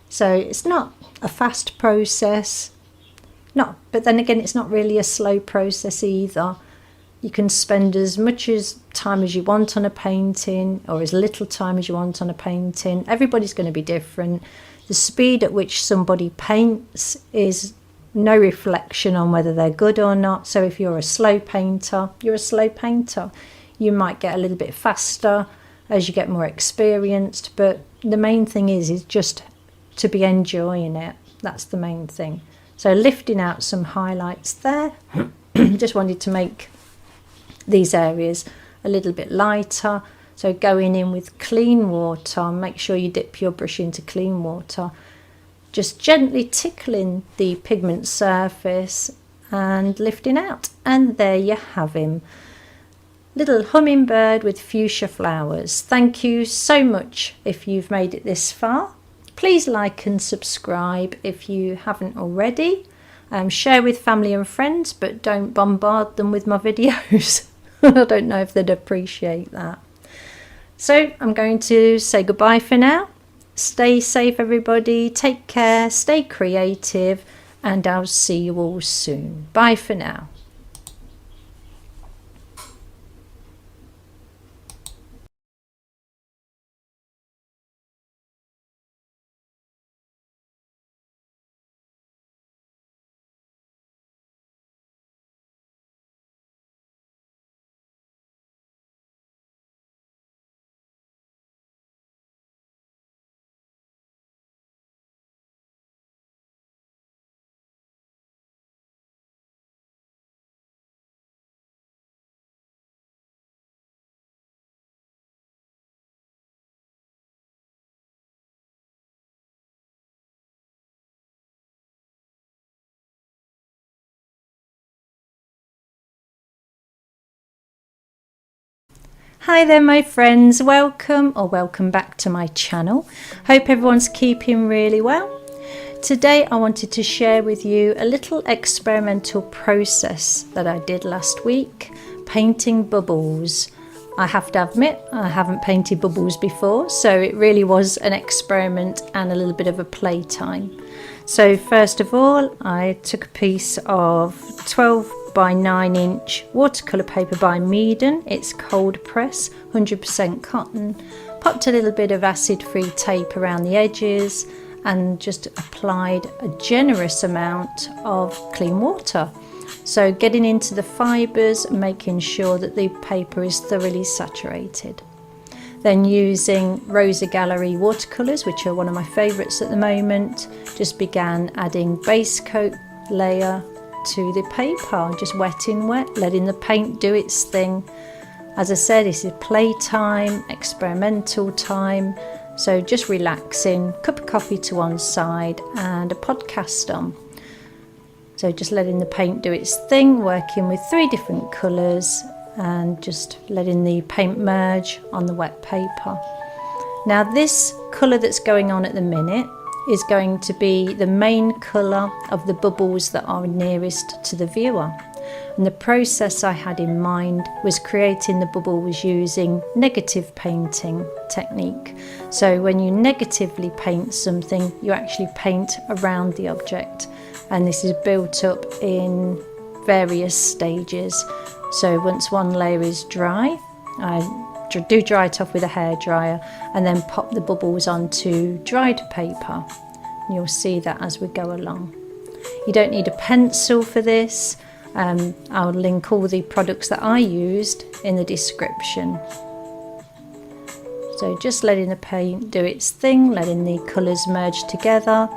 So it's not a fast process, but then again it's not really a slow process either. You can spend as much time as you want on a painting, or as little time as you want on a painting. Everybody's going to be different. The speed at which somebody paints is no reflection on whether they're good or not. So if you're a slow painter, you're a slow painter. You might get a little bit faster as you get more experienced, but the main thing is just to be enjoying it. That's the main thing. So lifting out some highlights there. Just wanted to make these areas a little bit lighter. So going in with clean water, make sure you dip your brush into clean water, just gently tickling the pigment surface and lifting out. And there you have him. Little hummingbird with fuchsia flowers. Thank you so much if you've made it this far. Please like and subscribe if you haven't already. Share with family and friends, but don't bombard them with my videos. I don't know if they'd appreciate that. So I'm going to say goodbye for now. Stay safe, everybody. Take care, stay creative, and I'll see you all soon. Bye for now. Hi there my friends, welcome back to my channel. Hope everyone's keeping really well. Today I wanted to share with you a little experimental process that I did last week, painting bubbles. I have to admit I haven't painted bubbles before, so it really was an experiment and a little bit of a playtime. So first of all, I took a piece of 12 by 9-inch watercolour paper by Meeden. It's cold press, 100% cotton. Popped a little bit of acid-free tape around the edges and just applied a generous amount of clean water. So getting into the fibres, making sure that the paper is thoroughly saturated. Then using Rosa Gallery watercolours, which are one of my favourites at the moment, just began adding base coat layer to the paper, just wetting wet, letting the paint do its thing. As I said, this is playtime, experimental time, so just relaxing, cup of coffee to one side and a podcast on. So just letting the paint do its thing, working with 3 different colours and just letting the paint merge on the wet paper. Now this colour that's going on at the minute is going to be the main colour of the bubbles that are nearest to the viewer. And the process I had in mind was creating the bubbles using negative painting technique. So when you negatively paint something, you actually paint around the object. And this is built up in various stages. So once one layer is dry, I do dry it off with a hairdryer and then pop the bubbles onto dried paper. You'll see that as we go along. You don't need a pencil for this. I'll link all the products that I used in the description. So just letting the paint do its thing, letting the colours merge together.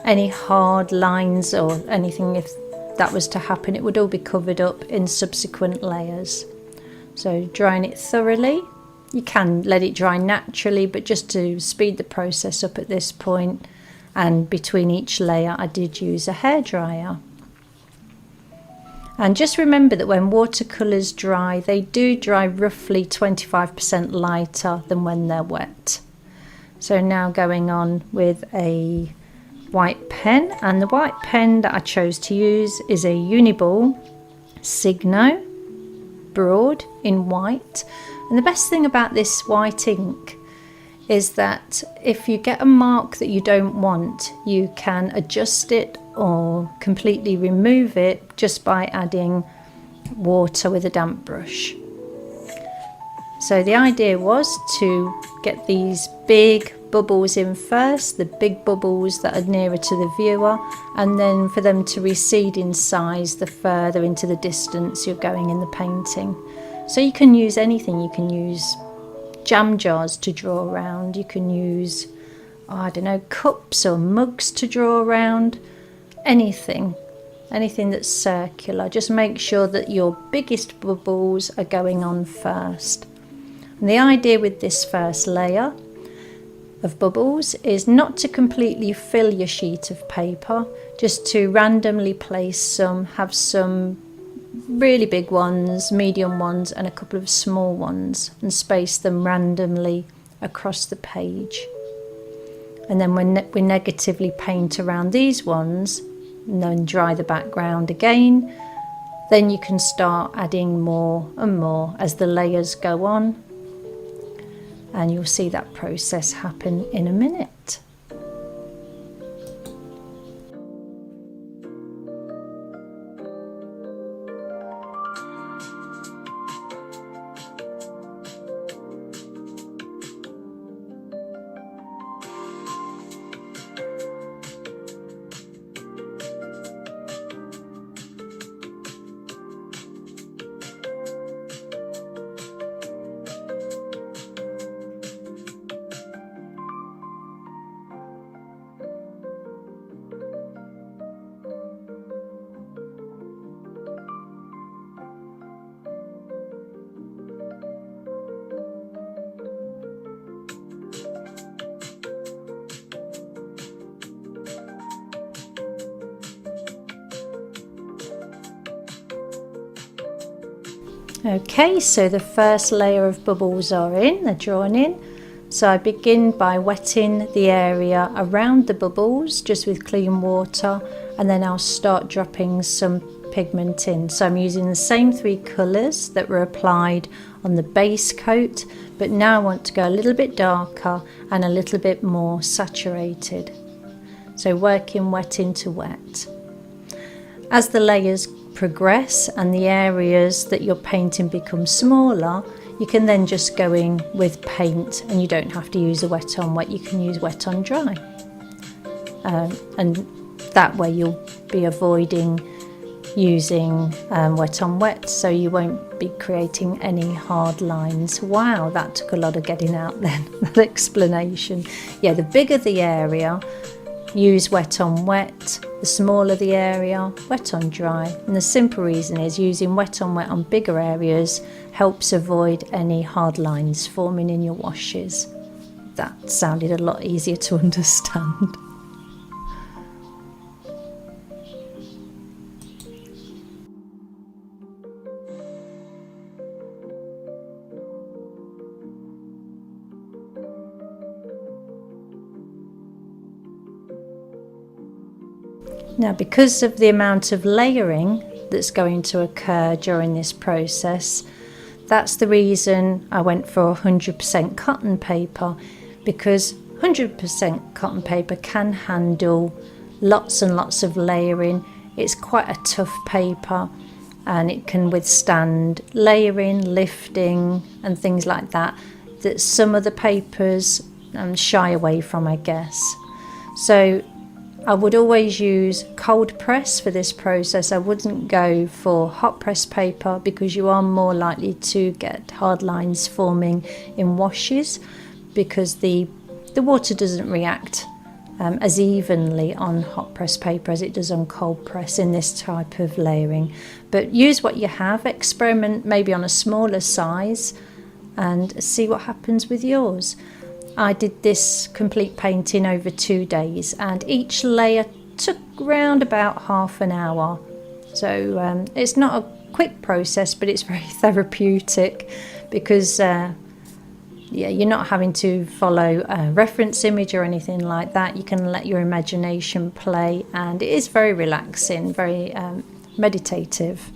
Any hard lines or anything, if that was to happen, it would all be covered up in subsequent layers. So drying it thoroughly. You can let it dry naturally, but just to speed the process up at this point, and between each layer I did use a hairdryer. And just remember that when watercolours dry, they do dry roughly 25% lighter than when they're wet. So now going on with a white pen, and the white pen that I chose to use is a Uniball Signo Broad in white. And the best thing about this white ink is that if you get a mark that you don't want, you can adjust it or completely remove it just by adding water with a damp brush. So the idea was to get these big bubbles in first, the big bubbles that are nearer to the viewer, and then for them to recede in size the further into the distance you're going in the painting. So you can use anything. You can use jam jars to draw around, you can use, I don't know, cups or mugs to draw around, anything that's circular. Just make sure that your biggest bubbles are going on first. And the idea with this first layer of bubbles is not to completely fill your sheet of paper, just to randomly place some, have some really big ones, medium ones, and a couple of small ones, and space them randomly across the page. And then when we negatively paint around these ones and then dry the background again, then you can start adding more and more as the layers go on, and you'll see that process happen in a minute. Okay, so the first layer of bubbles are in, they're drawn in. So I begin by wetting the area around the bubbles just with clean water, and then I'll start dropping some pigment in. So I'm using the same 3 colours that were applied on the base coat, but now I want to go a little bit darker and a little bit more saturated. So working wet into wet. As the layers progress and the areas that you're painting become smaller, you can then just go in with paint, and you don't have to use a wet on wet, you can use wet on dry. And that way you'll be avoiding using wet on wet, so you won't be creating any hard lines. Wow, that took a lot of getting out then, that explanation. Yeah, the bigger the area, use wet on wet. The smaller the area, wet on dry. And the simple reason is using wet on wet on bigger areas helps avoid any hard lines forming in your washes. That sounded a lot easier to understand. Now, because of the amount of layering that's going to occur during this process, that's the reason I went for 100% cotton paper, because 100% cotton paper can handle lots and lots of layering. It's quite a tough paper, and it can withstand layering, lifting and things like that some other papers shy away from, I guess. So I would always use cold press for this process. I wouldn't go for hot press paper, because you are more likely to get hard lines forming in washes, because the water doesn't react as evenly on hot press paper as it does on cold press in this type of layering. But use what you have, experiment maybe on a smaller size and see what happens with yours. I did this complete painting over 2 days, and each layer took around about half an hour. So it's not a quick process, but it's very therapeutic, because you're not having to follow a reference image or anything like that. You can let your imagination play, and it is very relaxing, very meditative.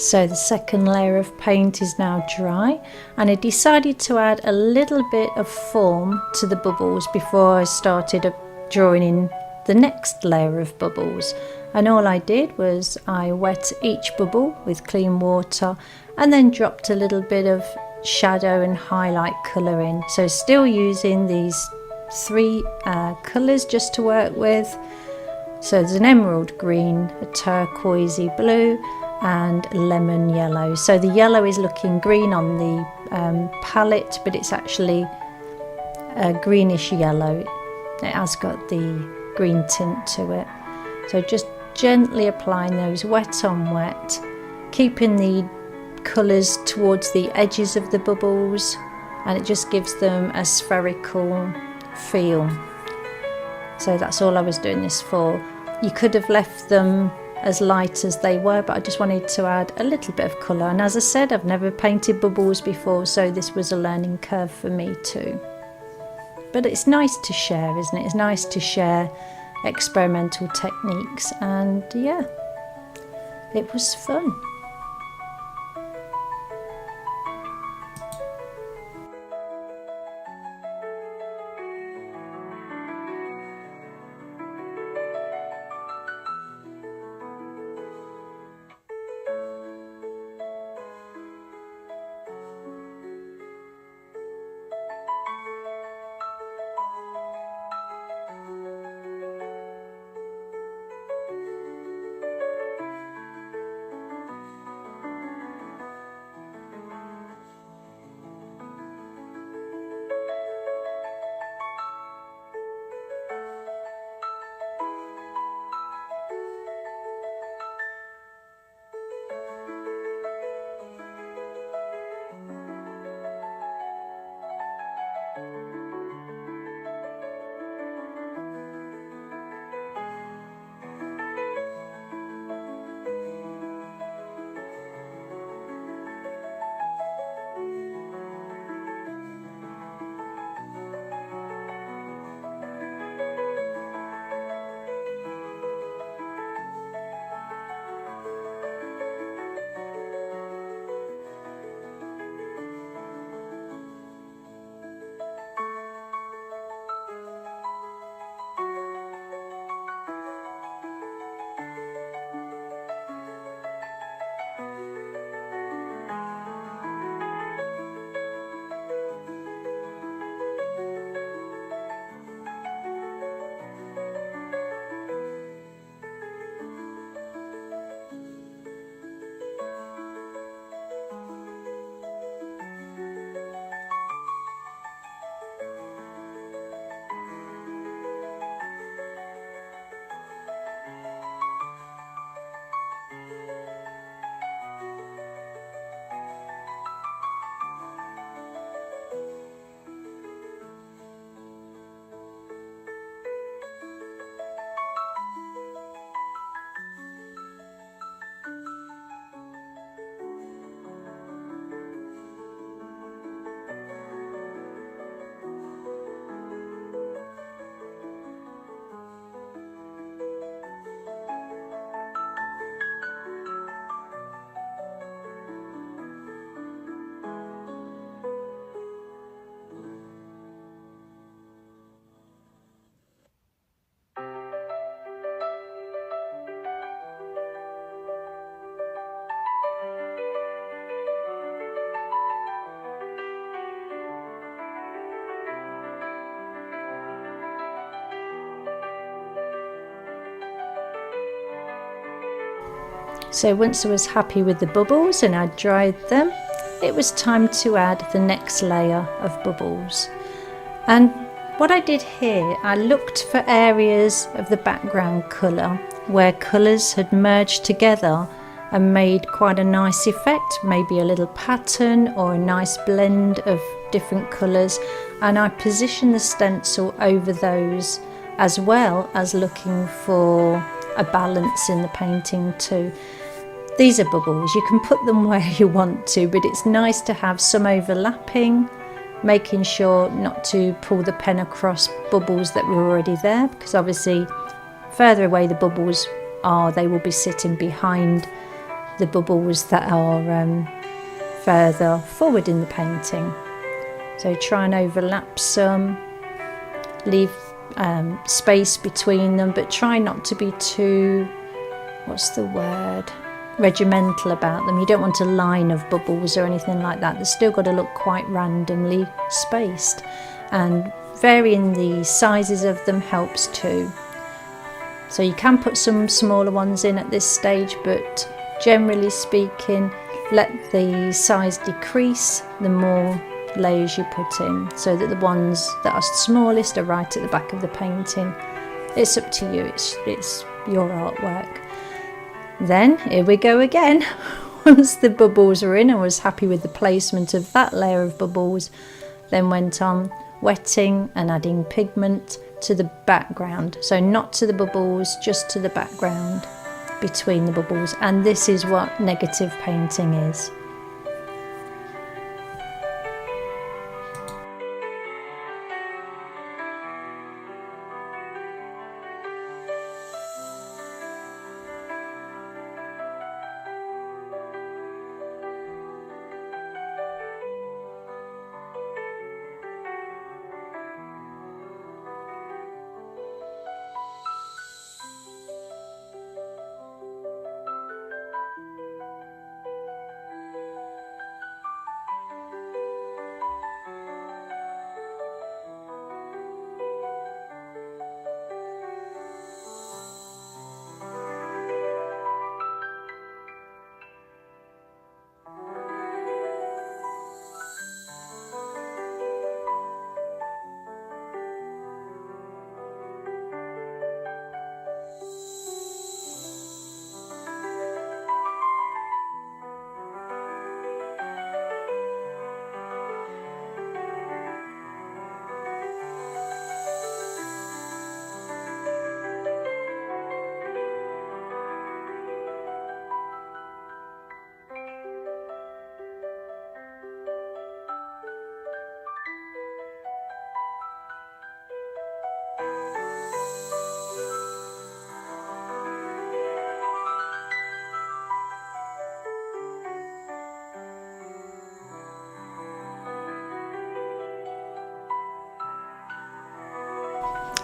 So the second layer of paint is now dry, and I decided to add a little bit of form to the bubbles before I started drawing in the next layer of bubbles. And all I did was I wet each bubble with clean water and then dropped a little bit of shadow and highlight colour in. So still using these three colours just to work with. So there's an emerald green, a turquoisey blue and lemon yellow. So the yellow is looking green on the palette, but it's actually a greenish yellow. It has got the green tint to it. So just gently applying those wet on wet, keeping the colours towards the edges of the bubbles, and it just gives them a spherical feel. So that's all I was doing this for. You could have left them as light as they were, but I just wanted to add a little bit of colour. And as I said, I've never painted bubbles before, so this was a learning curve for me too. But it's nice to share, isn't it? It's nice to share experimental techniques, and yeah, it was fun. So once I was happy with the bubbles and I'd dried them, it was time to add the next layer of bubbles. And what I did here, I looked for areas of the background colour where colours had merged together and made quite a nice effect, maybe a little pattern or a nice blend of different colours, and I positioned the stencil over those, as well as looking for a balance in the painting too. These are bubbles, you can put them where you want to, but it's nice to have some overlapping, making sure not to pull the pen across bubbles that were already there, because obviously further away the bubbles are, they will be sitting behind the bubbles that are further forward in the painting. So try and overlap some, leave space between them, but try not to be too, what's the word, regimental about them. You don't want a line of bubbles or anything like that. They've still got to look quite randomly spaced, and varying the sizes of them helps too. So you can put some smaller ones in at this stage, but generally speaking, let the size decrease the more layers you put in, so that the ones that are smallest are right at the back of the painting. It's up to you, it's your artwork. Then here we go again. Once the bubbles were in, I was happy with the placement of that layer of bubbles, then went on wetting and adding pigment to the background. So not to the bubbles, just to the background between the bubbles. And this is what negative painting is.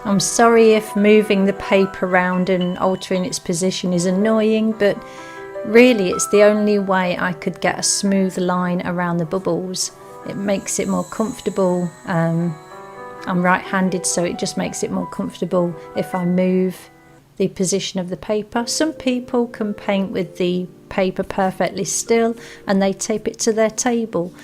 I'm sorry if moving the paper around and altering its position is annoying, but really it's the only way I could get a smooth line around the bubbles. It makes it more comfortable. I'm right-handed, so it just makes it more comfortable if I move the position of the paper. Some people can paint with the paper perfectly still and they tape it to their table,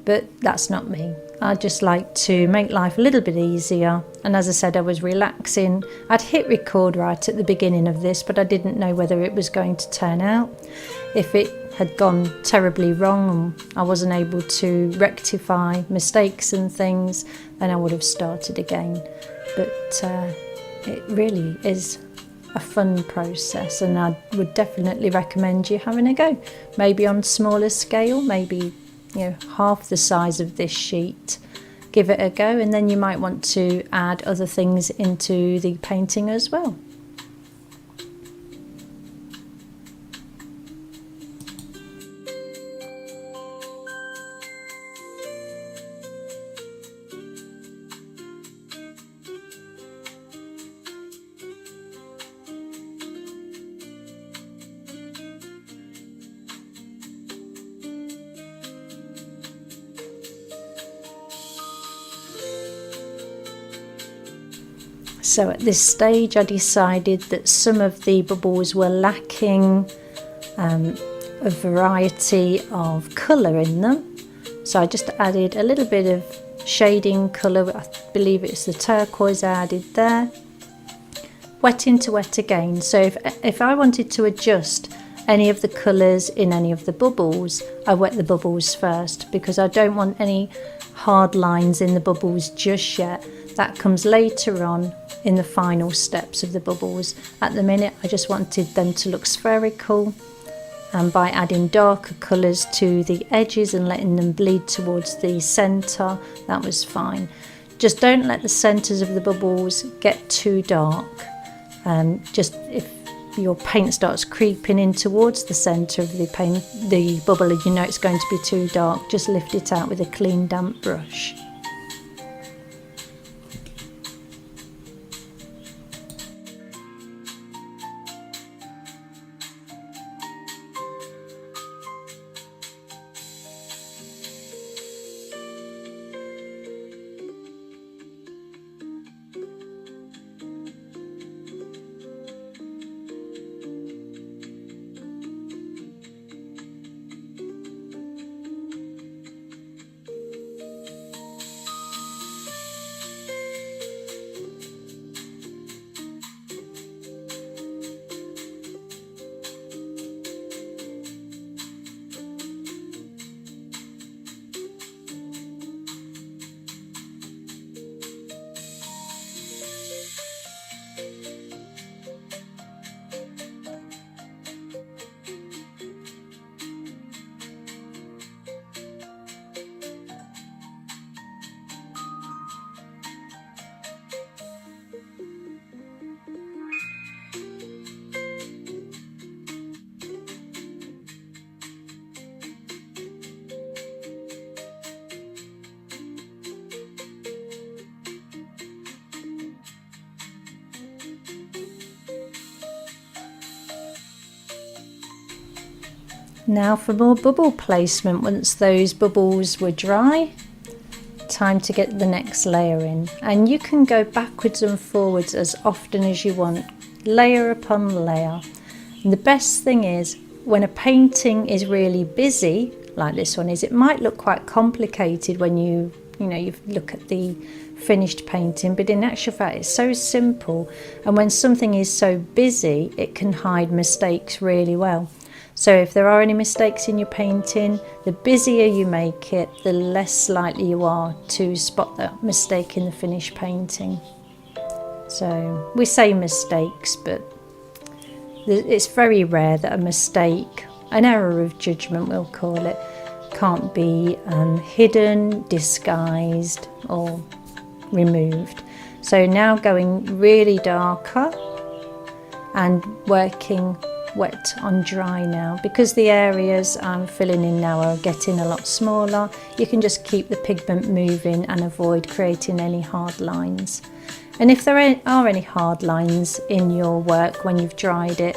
but that's not me. I just like to make life a little bit easier, and as I said, I was relaxing. I'd hit record right at the beginning of this, but I didn't know whether it was going to turn out. If it had gone terribly wrong and I wasn't able to rectify mistakes and things, then I would have started again. But it really is a fun process, and I would definitely recommend you having a go. Maybe on smaller scale, maybe half the size of this sheet. Give it a go, and then you might want to add other things into the painting as well. So at this stage I decided that some of the bubbles were lacking a variety of colour in them. So I just added a little bit of shading colour, I believe it's the turquoise I added there. Wet into wet again. So if I wanted to adjust any of the colours in any of the bubbles, I wet the bubbles first, because I don't want any hard lines in the bubbles just yet. That comes later on in the final steps of the bubbles. At the minute I just wanted them to look spherical, and by adding darker colours to the edges and letting them bleed towards the centre, that was fine. Just don't let the centres of the bubbles get too dark. Just if your paint starts creeping in towards the centre of the bubble, and you know it's going to be too dark, just lift it out with a clean damp brush. Now for more bubble placement. Once those bubbles were dry, time to get the next layer in, and you can go backwards and forwards as often as you want, layer upon layer. And the best thing is, when a painting is really busy like this one is, it might look quite complicated when you look at the finished painting, but in actual fact it's so simple, and when something is so busy it can hide mistakes really well. So if there are any mistakes in your painting, the busier you make it, the less likely you are to spot that mistake in the finished painting. So we say mistakes, but it's very rare that a mistake, an error of judgment we'll call it, can't be hidden, disguised or removed. So now going really darker and working wet on dry now, because the areas I'm filling in now are getting a lot smaller. You can just keep the pigment moving and avoid creating any hard lines. And if there are any hard lines in your work when you've dried it,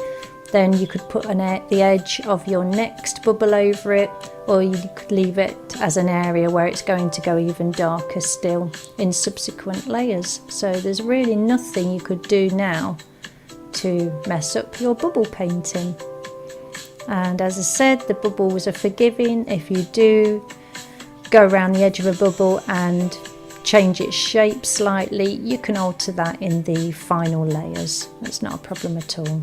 then you could put the edge of your next bubble over it, or you could leave it as an area where it's going to go even darker still in subsequent layers. So there's really nothing you could do now to mess up your bubble painting. And as I said, the bubbles are forgiving. If you do go around the edge of a bubble and change its shape slightly, you can alter that in the final layers. That's not a problem at all.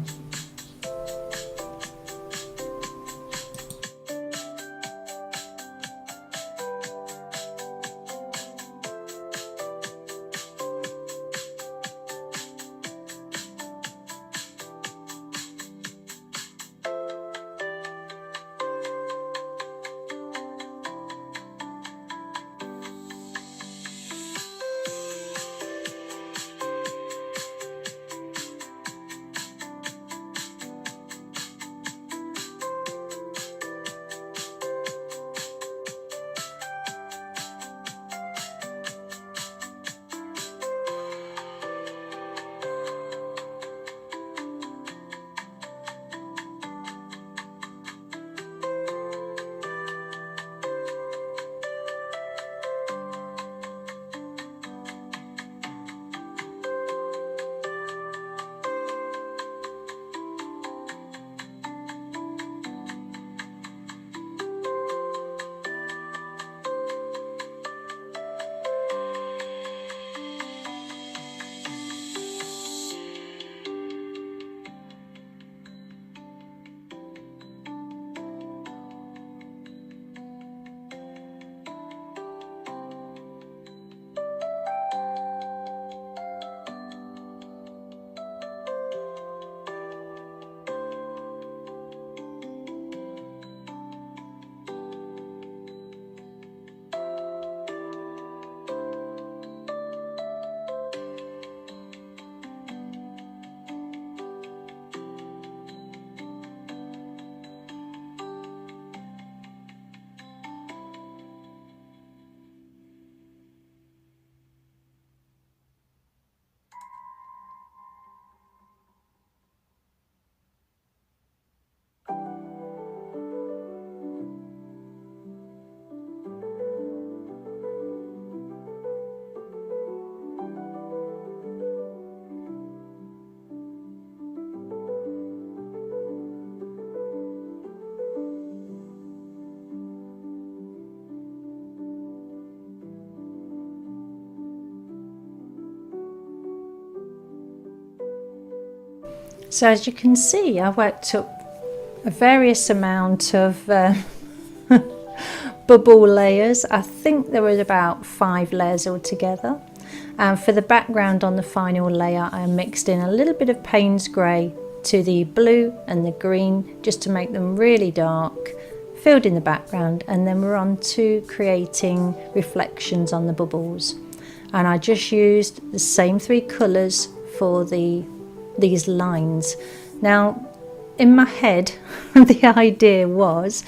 So as you can see, I worked up a various amount of bubble layers. I think there was about 5 layers altogether. And for the background on the final layer, I mixed in a little bit of Payne's grey to the blue and the green just to make them really dark, filled in the background, and then we're on to creating reflections on the bubbles. And I just used the same 3 colours for these lines. Now in my head the idea was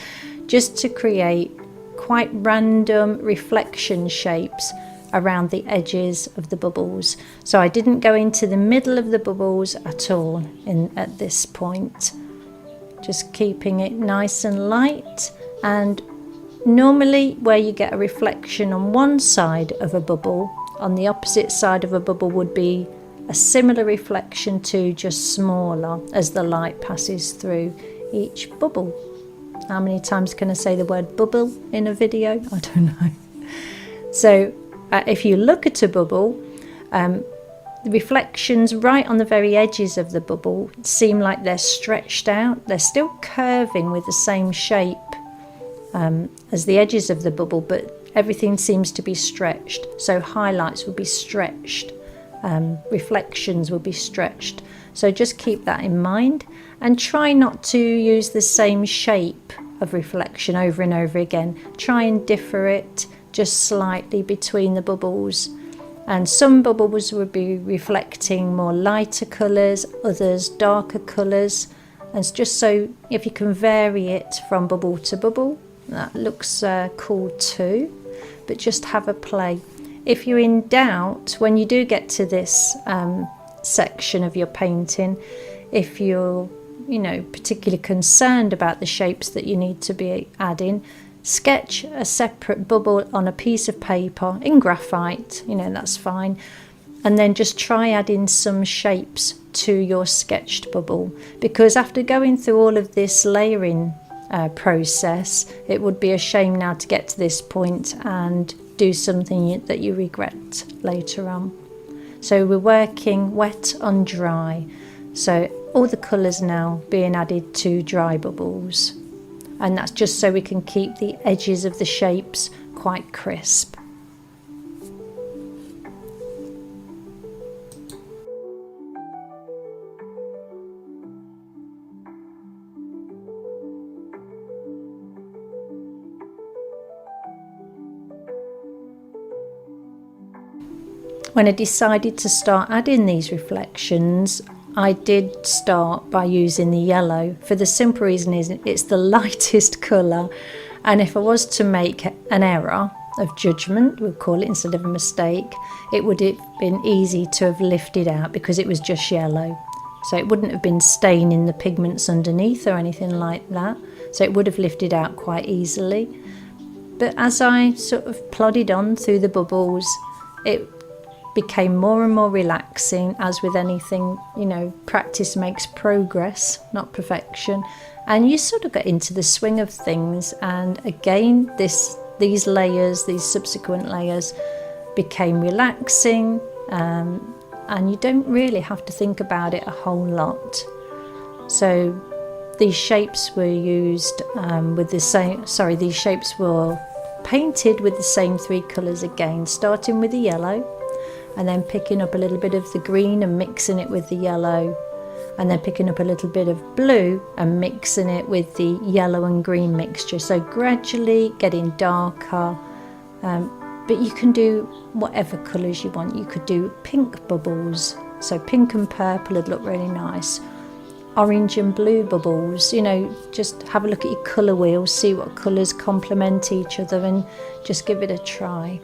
just to create quite random reflection shapes around the edges of the bubbles. So I didn't go into the middle of the bubbles at all at this point, just keeping it nice and light. And normally where you get a reflection on one side of a bubble, on the opposite side of a bubble would be a similar reflection to, just smaller, as the light passes through each bubble. How many times can I say the word bubble in a video? I don't know. So if you look at a bubble, the reflections right on the very edges of the bubble seem like they're stretched out. They're still curving with the same shape as the edges of the bubble, but everything seems to be stretched. So highlights will be stretched, reflections will be stretched. So just keep that in mind and try not to use the same shape of reflection over and over again. Try and differ it just slightly between the bubbles, and some bubbles will be reflecting more lighter colours, others darker colours, and it's just so if you can vary it from bubble to bubble, that looks cool too. But just have a play. If you're in doubt when you do get to this section of your painting, if you're particularly concerned about the shapes that you need to be adding, sketch a separate bubble on a piece of paper in graphite, that's fine, and then just try adding some shapes to your sketched bubble, because after going through all of this layering process, it would be a shame now to get to this point and do something that you regret later on. So we're working wet on dry, so all the colours now being added to dry bubbles, and that's just so we can keep the edges of the shapes quite crisp. When I decided to start adding these reflections, I did start by using the yellow, for the simple reason is it's the lightest colour, and if I was to make an error of judgment, we'll call it, instead of a mistake, it would have been easy to have lifted out because it was just yellow. So it wouldn't have been staining the pigments underneath or anything like that, so it would have lifted out quite easily. But as I sort of plodded on through the bubbles, it became more and more relaxing. As with anything, practice makes progress, not perfection, and you sort of get into the swing of things. And again, these layers, these subsequent layers, became relaxing, and you don't really have to think about it a whole lot. So these shapes were used these shapes were painted with the same 3 colours again, starting with the yellow, and then picking up a little bit of the green and mixing it with the yellow, and then picking up a little bit of blue and mixing it with the yellow and green mixture. So gradually getting darker, but you can do whatever colours you want. You could do pink bubbles, so pink and purple would look really nice. Orange and blue bubbles, just have a look at your colour wheel, see what colours complement each other, and just give it a try.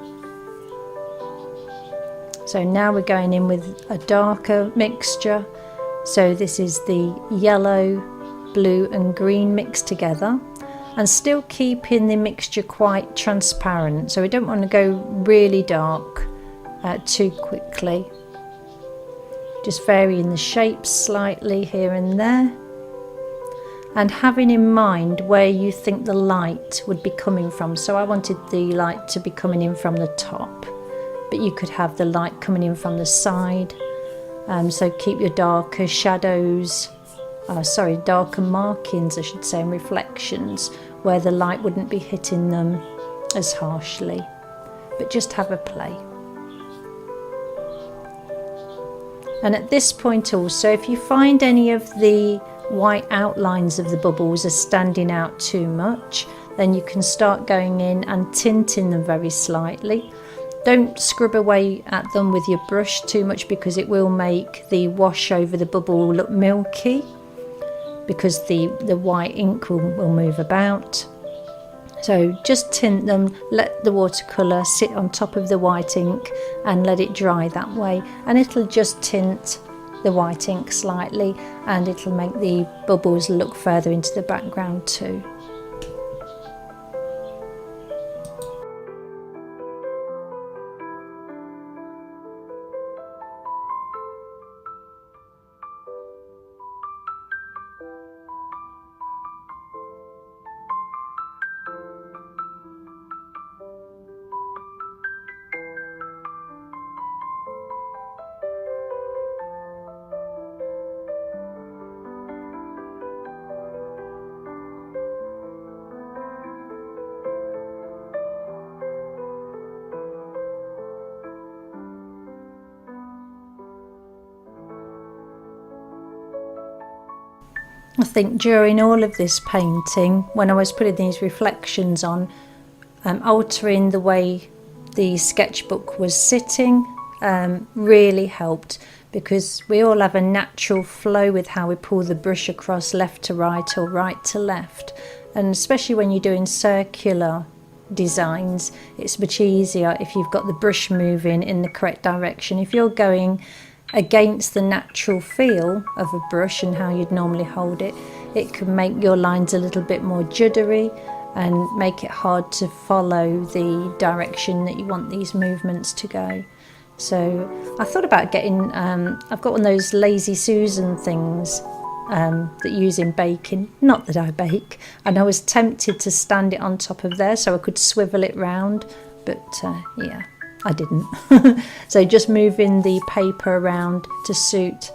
So now we're going in with a darker mixture. So this is the yellow, blue and green mixed together, and still keeping the mixture quite transparent. So we don't want to go really dark too quickly. Just varying the shapes slightly here and there, and having in mind where you think the light would be coming from. So I wanted the light to be coming in from the top, but you could have the light coming in from the side, So keep your darker shadows, darker markings I should say, and reflections where the light wouldn't be hitting them as harshly, but just have a play. And at this point also, if you find any of the white outlines of the bubbles are standing out too much, then you can start going in and tinting them very slightly. Don't scrub away at them with your brush too much, because it will make the wash over the bubble look milky, because the white ink will move about. So just tint them, let the watercolour sit on top of the white ink and let it dry that way, and it'll just tint the white ink slightly, and it'll make the bubbles look further into the background too. I think during all of this painting, when I was putting these reflections on, altering the way the sketchbook was sitting really helped, because we all have a natural flow with how we pull the brush across left to right or right to left, and especially when you're doing circular designs, it's much easier if you've got the brush moving in the correct direction. If you're going against the natural feel of a brush and how you'd normally hold it, it can make your lines a little bit more juddery and make it hard to follow the direction that you want these movements to go. So I thought about getting, I've got one of those Lazy Susan things that you use in baking, not that I bake, and I was tempted to stand it on top of there so I could swivel it round, but yeah, I didn't. So just moving the paper around to suit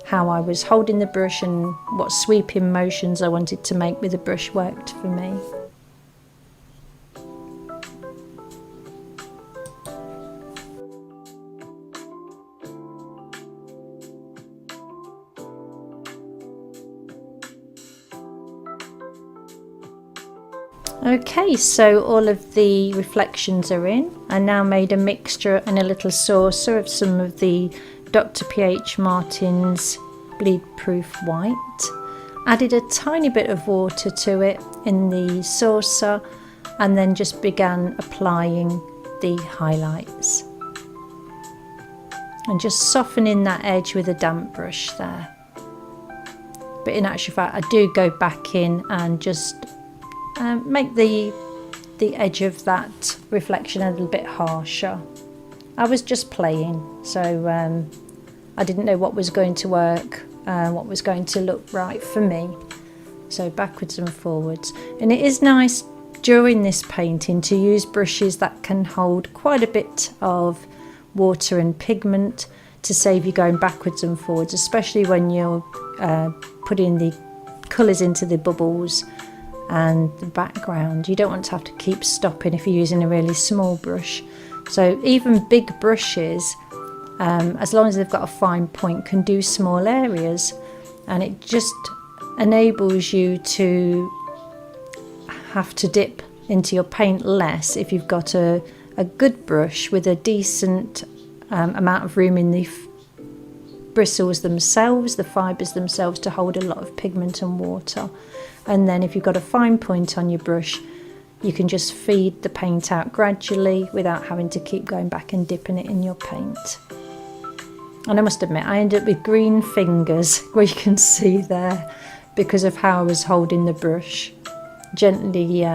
how I was holding the brush and what sweeping motions I wanted to make with the brush worked for me. Okay, so all of the reflections are in. I now made a mixture and a little saucer of some of the Dr. P.H. Martin's bleed proof white. Added a tiny bit of water to it in the saucer, and then just began applying the highlights and just softening that edge with a damp brush there. But in actual fact, I do go back in and just make the edge of that reflection a little bit harsher. I was just playing, so I didn't know what was going to work, what was going to look right for me. So backwards and forwards. And it is nice during this painting to use brushes that can hold quite a bit of water and pigment to save you going backwards and forwards, especially when you're putting the colours into the bubbles and the background. You don't want to have to keep stopping if you're using a really small brush. So even big brushes, as long as they've got a fine point, can do small areas, and it just enables you to have to dip into your paint less if you've got a good brush with a decent amount of room in the bristles themselves, the fibres themselves, to hold a lot of pigment and water. And then if you've got a fine point on your brush, you can just feed the paint out gradually without having to keep going back and dipping it in your paint. And I must admit, I ended up with green fingers, where you can see there, because of how I was holding the brush, gently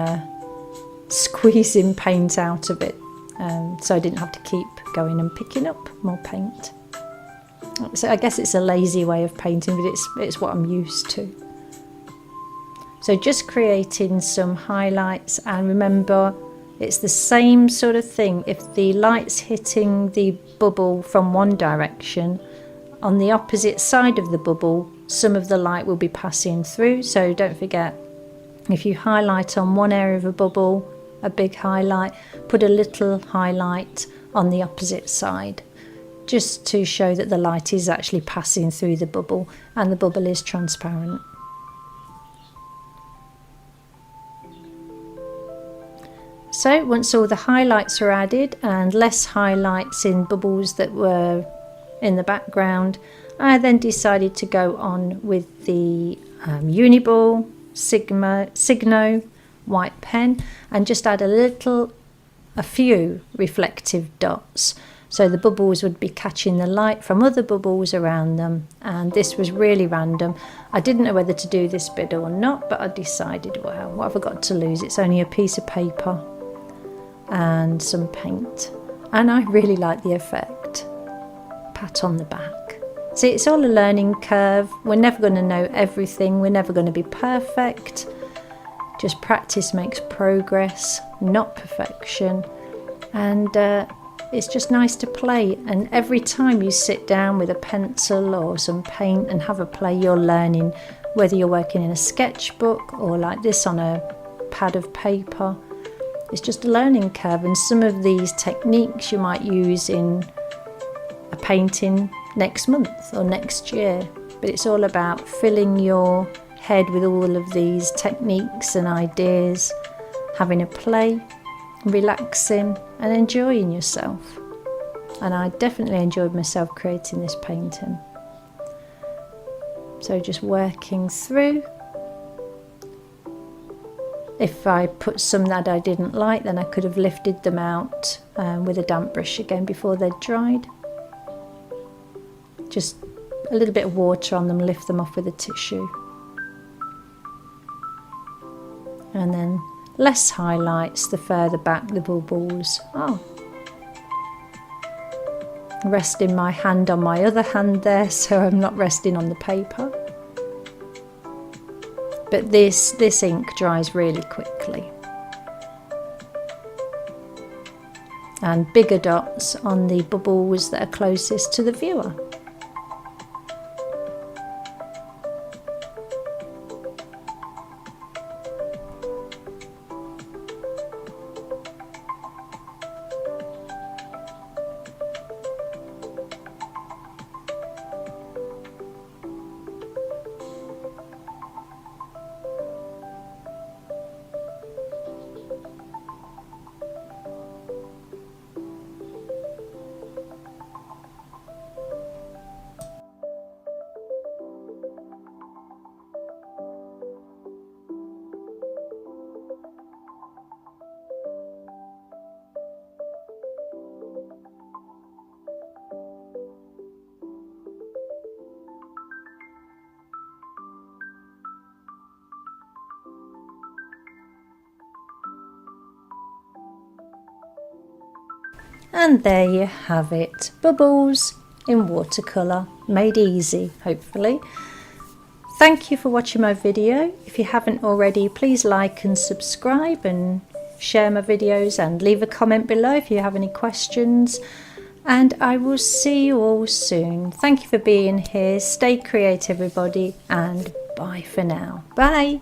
squeezing paint out of it, so I didn't have to keep going and picking up more paint. So I guess it's a lazy way of painting, but it's what I'm used to. So just creating some highlights, and remember, it's the same sort of thing. If the light's hitting the bubble from one direction, on the opposite side of the bubble, some of the light will be passing through. So don't forget, if you highlight on one area of a bubble, a big highlight, put a little highlight on the opposite side, just to show that the light is actually passing through the bubble and the bubble is transparent. So once all the highlights are added and less highlights in bubbles that were in the background, I then decided to go on with the Uniball Signo white pen and just add a few reflective dots, so the bubbles would be catching the light from other bubbles around them. And this was really random. I didn't know whether to do this bit or not, but I decided, well, what have I got to lose? It's only a piece of paper and some paint, and I really like the effect. Pat on the back. See, it's all a learning curve. We're never going to know everything. We're never going to be perfect. Just practice makes progress, not perfection. And it's just nice to play. And every time you sit down with a pencil or some paint and have a play, you're learning, whether you're working in a sketchbook or like this on a pad of paper. It's just a learning curve, and some of these techniques you might use in a painting next month or next year. But it's all about filling your head with all of these techniques and ideas, having a play, relaxing and enjoying yourself. And I definitely enjoyed myself creating this painting. So just working through. If I put some that I didn't like, then I could have lifted them out with a damp brush again before they'd dried. Just a little bit of water on them, lift them off with a tissue. And then less highlights the further back the bubbles are. Resting my hand on my other hand there, so I'm not resting on the paper. But this ink dries really quickly. And bigger dots on the bubbles that are closest to the viewer. And there you have it, bubbles in watercolour, made easy, hopefully. Thank you for watching my video. If you haven't already, please like and subscribe and share my videos and leave a comment below if you have any questions. And I will see you all soon. Thank you for being here. Stay creative, everybody, and bye for now. Bye.